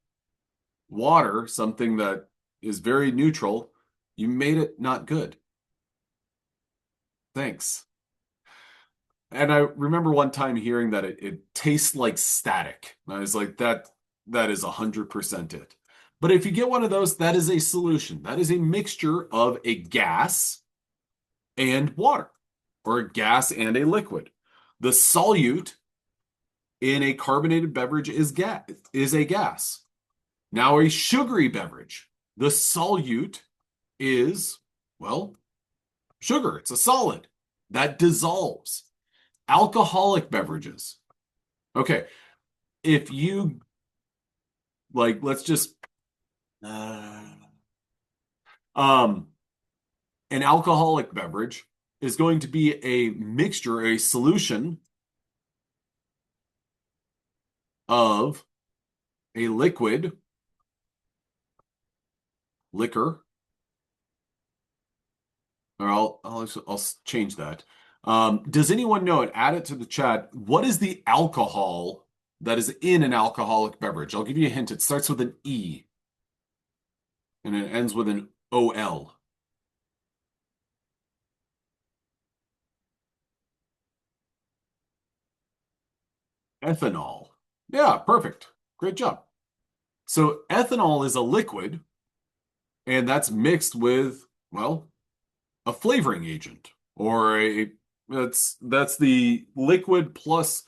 water something that is very neutral. You made it not good. Thanks. And I remember one time hearing that it tastes like static. And I was like, that is 100% it. But if you get one of those, that is a solution. That is a mixture of a gas and water, or a gas and a liquid. The solute in a carbonated beverage is a gas. Now, a sugary beverage, the solute is, well, sugar. It's a solid that dissolves. Alcoholic beverages. Okay, if you like, let's just um an alcoholic beverage is going to be a mixture, a solution of a liquid, liquor, or I'll change that. Does anyone know it? Add it to the chat. What is the alcohol that is in an alcoholic beverage? I'll give you a hint. It starts with an E and it ends with an OL. Ethanol. Yeah, perfect. Great job. So ethanol is a liquid, and that's mixed with, well, a flavoring agent, or a that's the liquid plus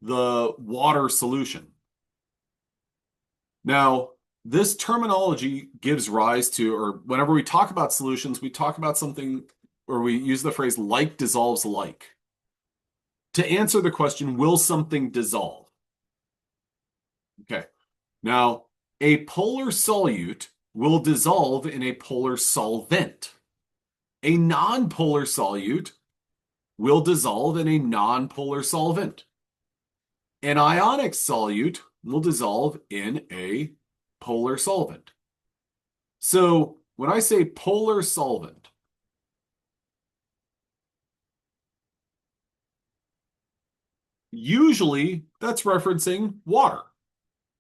the water solution. Now, this terminology gives rise to, or whenever we talk about solutions, we talk about something, or we use the phrase like dissolves like. To answer the question, will something dissolve? Okay. Now, a polar solute will dissolve in a polar solvent. A nonpolar solute will dissolve in a nonpolar solvent. An ionic solute will dissolve in a polar solvent. So when I say polar solvent, usually that's referencing water.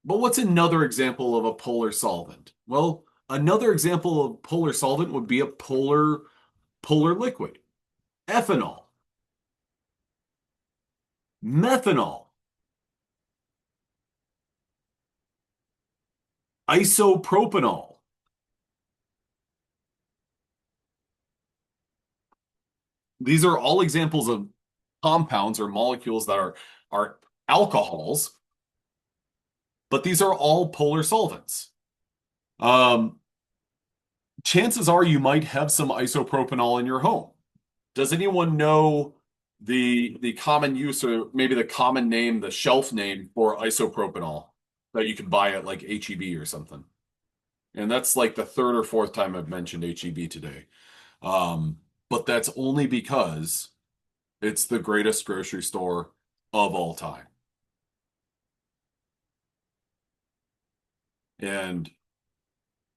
But what's another example of a polar solvent? Well, another example of polar solvent would be a polar liquid. Ethanol, methanol, isopropanol. These are all examples of compounds or molecules that are alcohols, but these are all polar solvents. Um, Chances are you might have some isopropanol in your home. Does anyone know the common use or maybe the common name, the shelf name for isopropanol that you can buy at like HEB or something? And that's like the third or fourth time I've mentioned HEB today. But that's only because it's the greatest grocery store of all time. And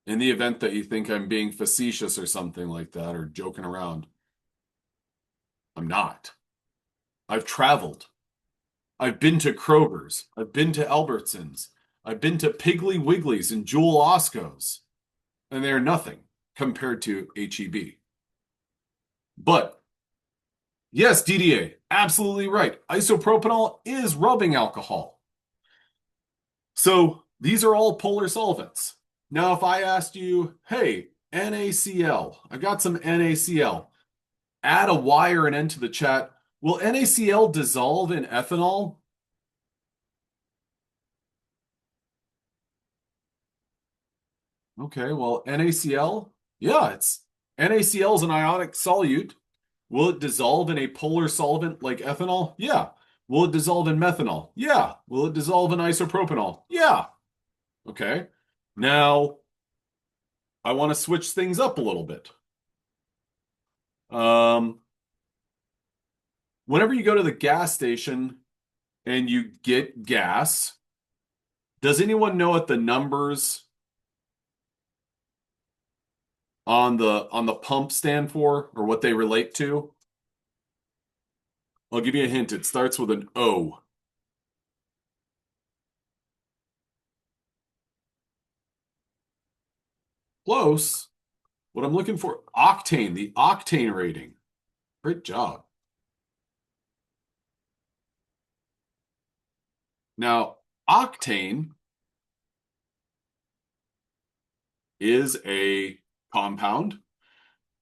in the event that you think I'm being facetious or something like that or joking around, I'm not. I've traveled. I've been to Kroger's. I've been to Albertsons. I've been to Piggly Wiggly's and Jewel Osco's, and they're nothing compared to HEB. But yes, DDA, absolutely right. Isopropanol is rubbing alcohol. So these are all polar solvents. Now, if I asked you, hey, NaCl, I got some NaCl, add a Y or an N to the chat, will NaCl dissolve in ethanol? Okay, well, NaCl, yeah, it's NaCl is an ionic solute. Will it dissolve in a polar solvent like ethanol? Yeah. Will it dissolve in methanol? Yeah. Will it dissolve in isopropanol? Yeah. Okay. Now, I want to switch things up a little bit. Um, Whenever you go to the gas station and you get gas, does anyone know what the numbers on the pump stand for or what they relate to? I'll give you a hint. It starts with an O. Close. What I'm looking for, octane, the octane rating. Great job. Now, octane is a compound,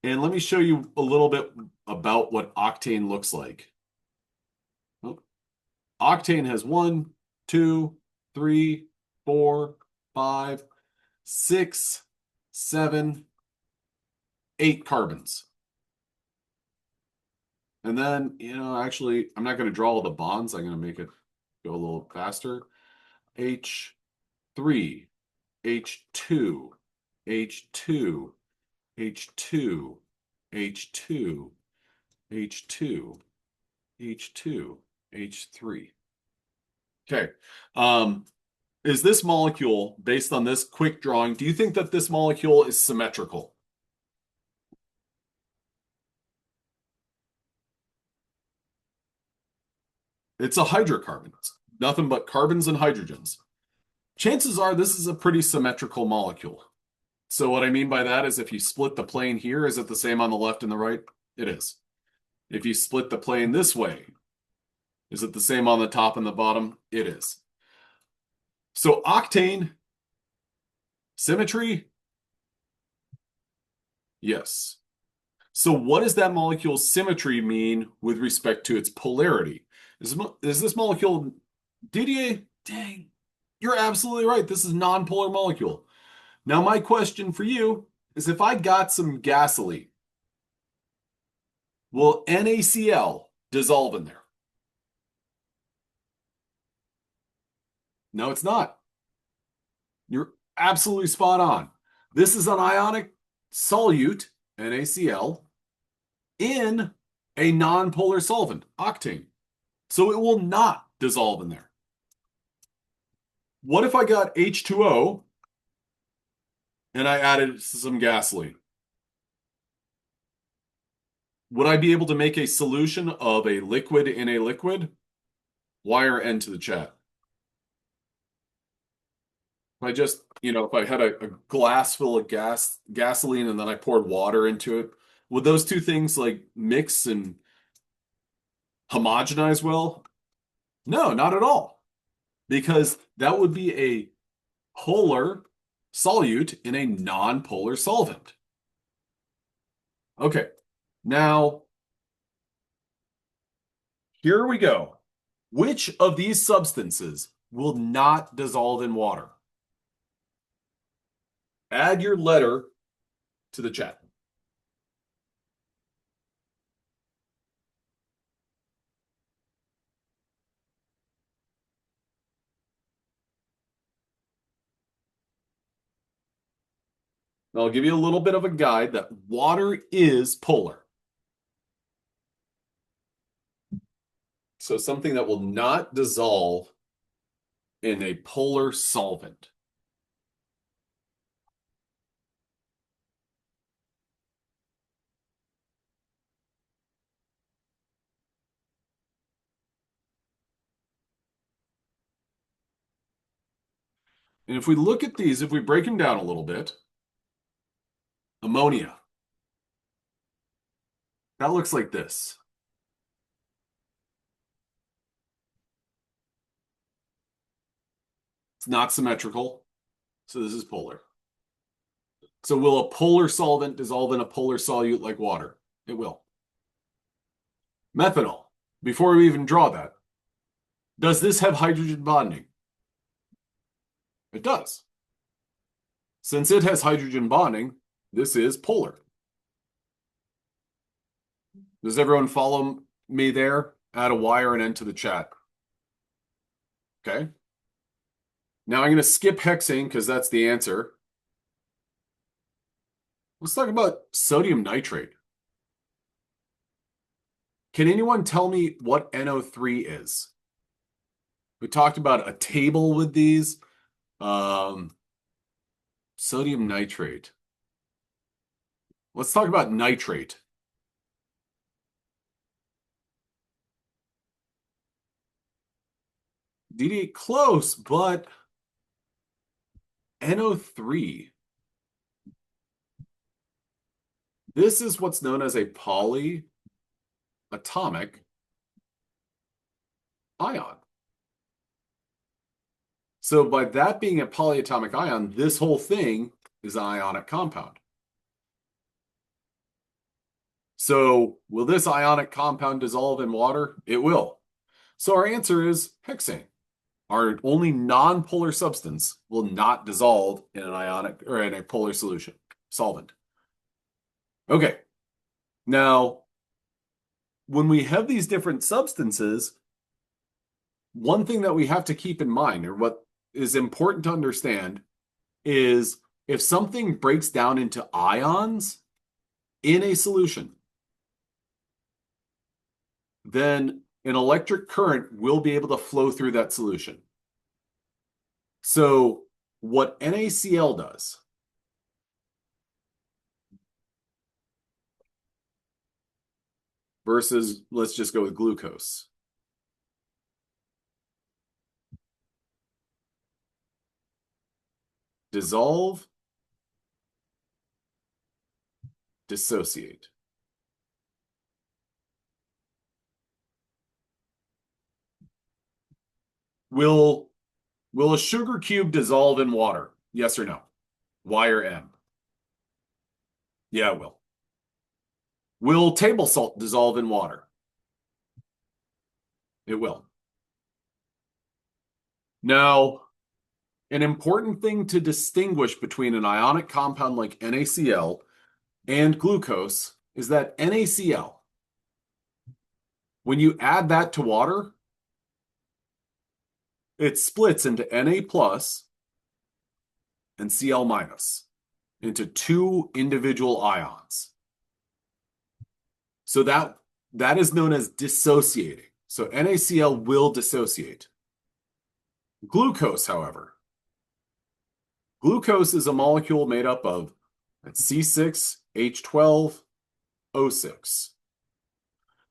and let me show you a little bit about what octane looks like. Oh, octane has one, two, three, four, five, six, seven, eight carbons. And then, actually, I'm not going to draw all the bonds. I'm going to make it go a little faster. H3, H2, H2, H2, H2, H2, H2, H3. Okay. Is this molecule, based on this quick drawing, do you think that this molecule is symmetrical? It's a hydrocarbon. It's nothing but carbons and hydrogens. Chances are this is a pretty symmetrical molecule. So what I mean by that is if you split the plane here, is it the same on the left and the right? It is. If you split the plane this way, is it the same on the top and the bottom? It is. So octane, symmetry, yes. So what does that molecule's symmetry mean with respect to its polarity? Is this molecule, Didier? Dang, you're absolutely right. This is non-polar molecule. Now my question for you is if I got some gasoline, will NaCl dissolve in there? No, it's not. You're absolutely spot on. This is an ionic solute, NaCl, in a non-polar solvent, octane. So it will not dissolve in there. What if I got H2O and I added some gasoline? Would I be able to make a solution of a liquid in a liquid? Y or N to the chat. If I just, if I had a glass full of gasoline and then I poured water into it, would those two things like mix and homogenize well? No, not at all. Because that would be a polar solute in a non-polar solvent. Okay, now Here we go. Which of these substances will not dissolve in water? Add your letter to the chat. I'll give you a little bit of a guide that water is polar. So something that will not dissolve in a polar solvent. And if we look at these, if we break them down a little bit, ammonia. That looks like this. It's not symmetrical, so this is polar. So will a polar solvent dissolve in a polar solute like water? It will. Methanol. Before we even draw that, does this have hydrogen bonding? It does. Since it has hydrogen bonding, this is polar. Does everyone follow me there? Add a Y or an N to the chat. Okay. Now I'm going to skip hexane because that's the answer. Let's talk about sodium nitrate. Can anyone tell me what NO3 is? We talked about a table with these. Sodium nitrate. Let's talk about nitrate. DD close, but NO3. This is what's known as a polyatomic ion. So by that being a polyatomic ion, this whole thing is an ionic compound. So will this ionic compound dissolve in water? It will. So our answer is hexane. Our only non-polar substance will not dissolve in an ionic or in a polar solution, solvent. Okay. Now, when we have these different substances, one thing that we have to keep in mind, or what is important to understand, is if something breaks down into ions in a solution, then an electric current will be able to flow through that solution. So what NaCl does versus, let's just go with glucose. Dissolve, dissociate. Will a sugar cube dissolve in water? Yes or no? Y or M? Yeah, it will. Will table salt dissolve in water? It will. Now, an important thing to distinguish between an ionic compound like NaCl and glucose is that NaCl, when you add that to water, it splits into Na plus and Cl minus into two individual ions. So that is known as dissociating. So NaCl will dissociate. Glucose, however, glucose is a molecule made up of C6H12O6.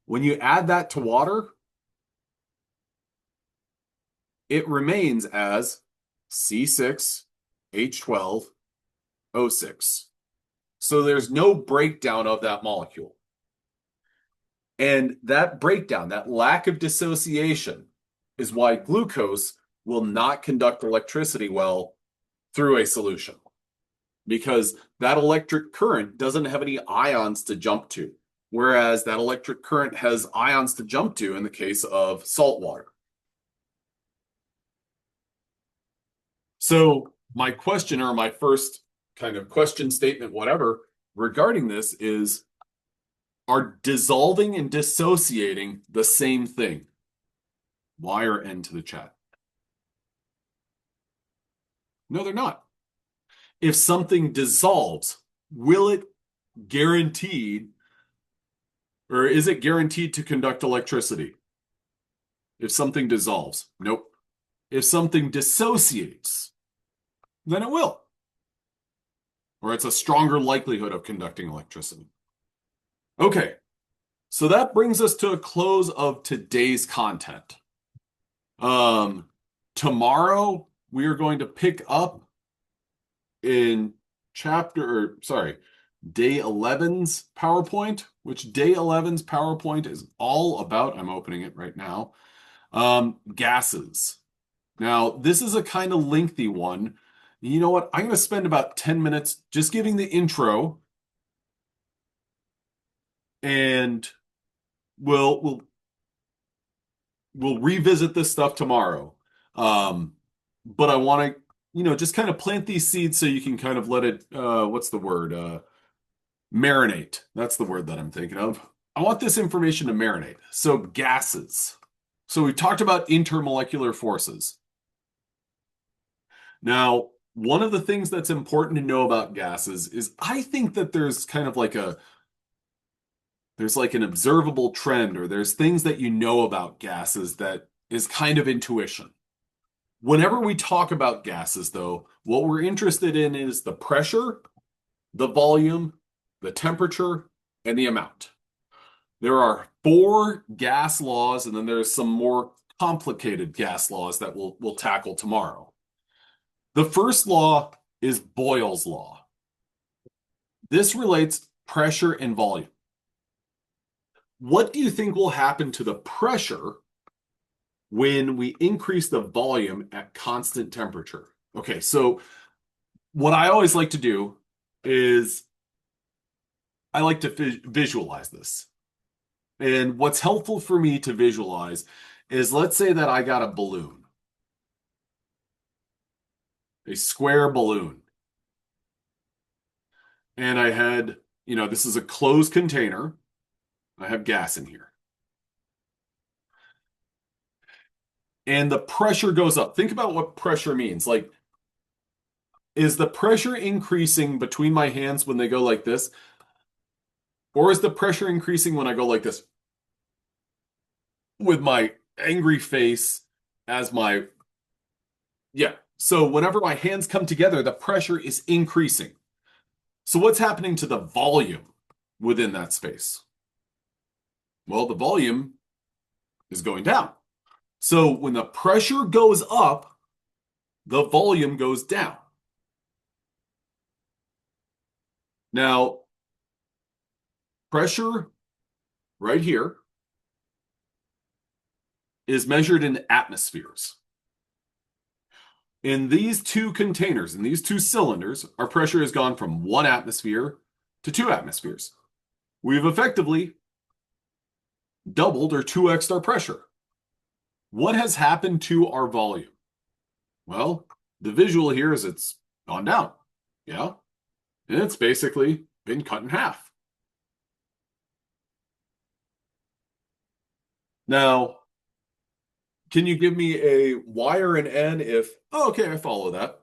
When you add that to water, it remains as C6H12O6. So there's no breakdown of that molecule. And that breakdown, that lack of dissociation, is why glucose will not conduct electricity well through a solution, because that electric current doesn't have any ions to jump to. whereas that electric current has ions to jump to in the case of salt water. So my question, or my first kind of question statement, whatever, regarding this is, are dissolving and dissociating the same thing? Y or N to the chat? No, they're not. If something dissolves, will it guaranteed, or is it guaranteed to conduct electricity? If something dissolves, nope. If something dissociates, then it will. Or it's a stronger likelihood of conducting electricity. Okay, so that brings us to a close of today's content. Tomorrow we are going to pick up in day 11's PowerPoint, which day 11's PowerPoint is all about. I'm opening it right now. Gases. Now, this is a kind of lengthy one. You know what? I'm going to spend about 10 minutes just giving the intro, and we'll revisit this stuff tomorrow. But I want to, just kind of plant these seeds so you can kind of let it, what's the word? Marinate. That's the word that I'm thinking of. I want this information to marinate. So gases. So we talked about intermolecular forces. Now, one of the things that's important to know about gases is I think that there's kind of like there's like an observable trend, or there's things that you know about gases that is kind of intuition. Whenever we talk about gases, though, what we're interested in is the pressure, the volume, the temperature, and the amount. There are 4 gas laws, and then there's some more complicated gas laws that we'll tackle tomorrow. The first law is Boyle's law. This relates pressure and volume. What do you think will happen to the pressure when we increase the volume at constant temperature? Okay, so what I always like to do is I like to visualize this. And what's helpful for me to visualize is, let's say that I got a balloon, a square balloon. And I had, this is a closed container. I have gas in here. And the pressure goes up. Think about what pressure means. Like, is the pressure increasing between my hands when they go like this? Or is the pressure increasing when I go like this? With my angry face as my... Yeah. So whenever my hands come together, the pressure is increasing. So what's happening to the volume within that space? Well, the volume is going down. So when the pressure goes up, the volume goes down. Now, pressure right here is measured in atmospheres. In these 2 containers, in these 2 cylinders, our pressure has gone from 1 atmosphere to 2 atmospheres. We've effectively doubled or 2x'd our pressure. What has happened to our volume? Well, the visual here is it's gone down. Yeah. And it's basically been cut in half. Now, can you give me a Y or an N if... Oh, okay, I follow that.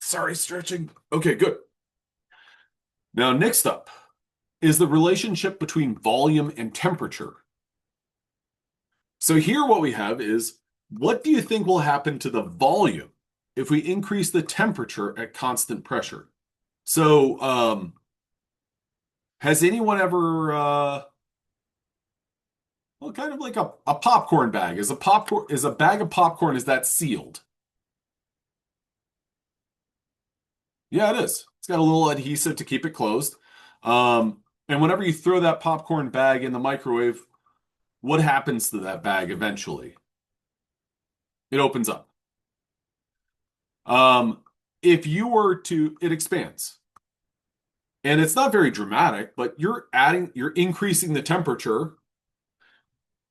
Sorry, stretching. Okay, good. Now, next up is the relationship between volume and temperature. So here what we have is, what do you think will happen to the volume if we increase the temperature at constant pressure? So, has anyone ever, well, kind of like a popcorn bag. Is a bag of popcorn, is that sealed? Yeah, it is. It's got a little adhesive to keep it closed. And whenever you throw that popcorn bag in the microwave, what happens to that bag eventually? It opens up. if you were to, it expands. And it's not very dramatic, but you're increasing the temperature.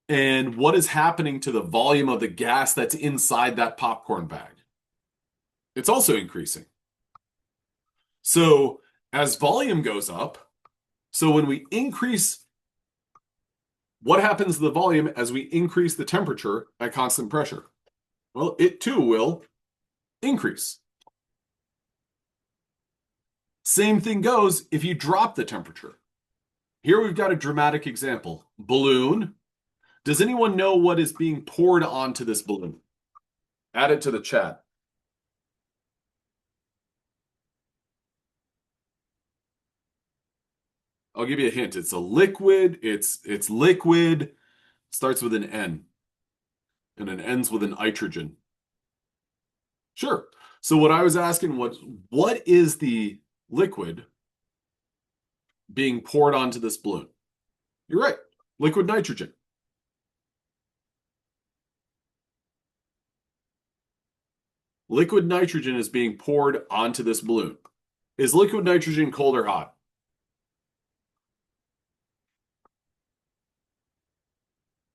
And what is happening to the volume of the gas that's inside that popcorn bag? It's also increasing. So as volume goes up, so when we increase, what happens to the volume as we increase the temperature at constant pressure? Well, it too will increase. Same thing goes if you drop the temperature. Here we've got a dramatic example. Balloon. Does anyone know what is being poured onto this balloon? Add it to the chat. I'll give you a hint. It's a liquid. It's liquid. Starts with an N. And it ends with an nitrogen. Sure. So what I was asking was, what is the liquid being poured onto this balloon? You're right. Liquid nitrogen. Liquid nitrogen is being poured onto this balloon. Is liquid nitrogen cold or hot?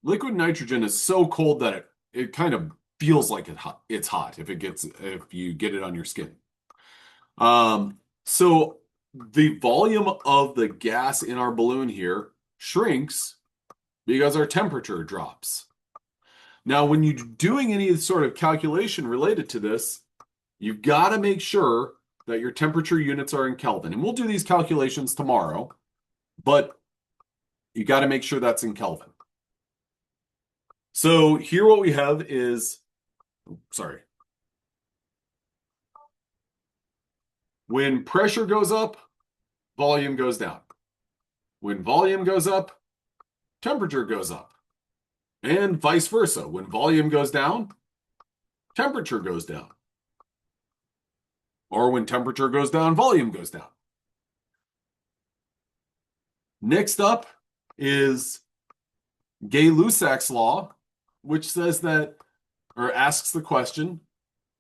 Liquid nitrogen is so cold that it kind of feels like it's hot if you get it on your skin. So the volume of the gas in our balloon here shrinks because our temperature drops. Now, when you're doing any sort of calculation related to this, you've got to make sure that your temperature units are in Kelvin. And we'll do these calculations tomorrow, but you got to make sure that's in Kelvin. So here what we have is, sorry. When pressure goes up, volume goes down. When volume goes up, temperature goes up. And vice versa. When volume goes down, temperature goes down. Or when temperature goes down, volume goes down. Next up is Gay-Lussac's law, which says that, or asks the question,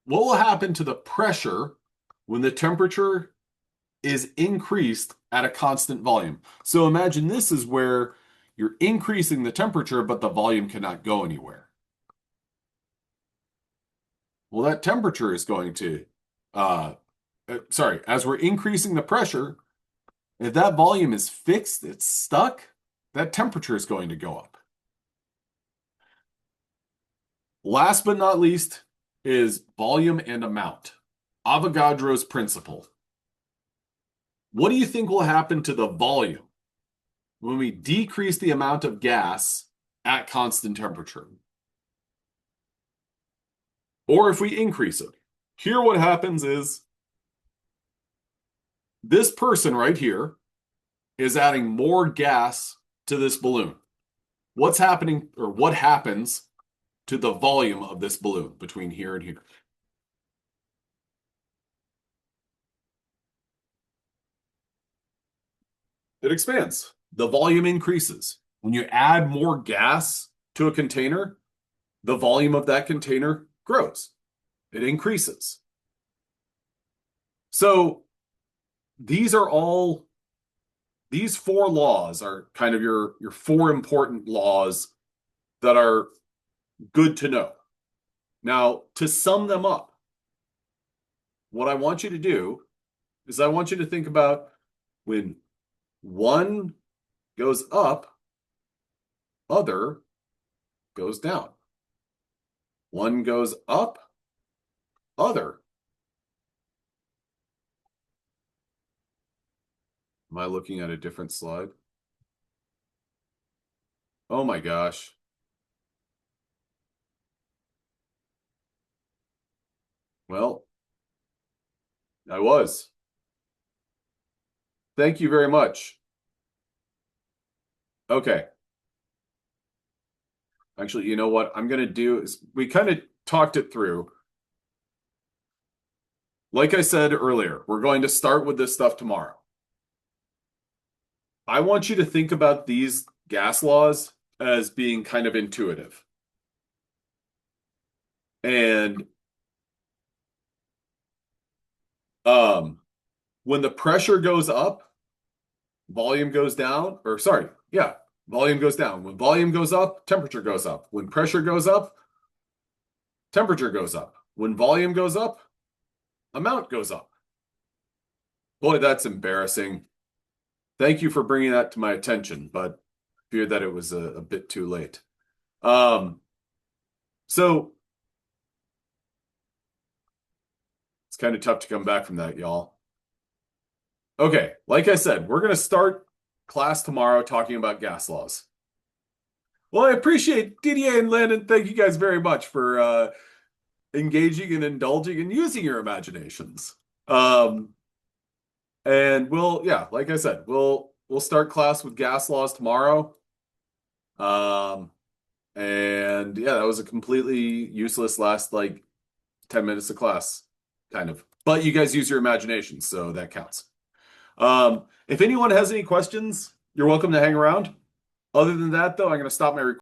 what will happen to the pressure when the temperature is increased at a constant volume? So imagine this is where you're increasing the temperature, but the volume cannot go anywhere. Well, that temperature is going to, as we're increasing the pressure, if that volume is fixed, it's stuck, that temperature is going to go up. Last but not least is volume and amount. Avogadro's principle. What do you think will happen to the volume when we decrease the amount of gas at constant temperature? Or if we increase it? Here what happens is this person right here is adding more gas to this balloon. What's happening, or what happens to the volume of this balloon between here and here? It expands. The volume increases. When you add more gas to a container, the volume of that container grows. It increases. So these four laws are kind of your four important laws that are good to know. Now, to sum them up, what I want you to do is I want you to think about when one goes up, other goes down. One goes up, other. Am I looking at a different slide? Oh my gosh. Well, I was. Thank you very much. Okay. Actually, you know what I'm going to do is we kind of talked it through. Like I said earlier, we're going to start with this stuff tomorrow. I want you to think about these gas laws as being kind of intuitive. And Um, when the pressure goes up, volume goes down, or sorry, yeah, volume goes down. When volume goes up, temperature goes up. When pressure goes up, temperature goes up. When volume goes up, amount goes up. Boy, that's embarrassing. Thank you for bringing that to my attention, but feared that it was a bit too late. Um, so it's kind of tough to come back from that, y'all. Okay, like I said, we're going to start class tomorrow talking about gas laws. Well, I appreciate Didier and Landon. Thank you guys very much for engaging and indulging and using your imaginations. Um, and yeah, like I said, we'll start class with gas laws tomorrow. Um, and yeah, that was a completely useless last like 10 minutes of class, kind of. But you guys use your imagination, so that counts. If anyone has any questions, you're welcome to hang around. Other than that, though, I'm going to stop my recording.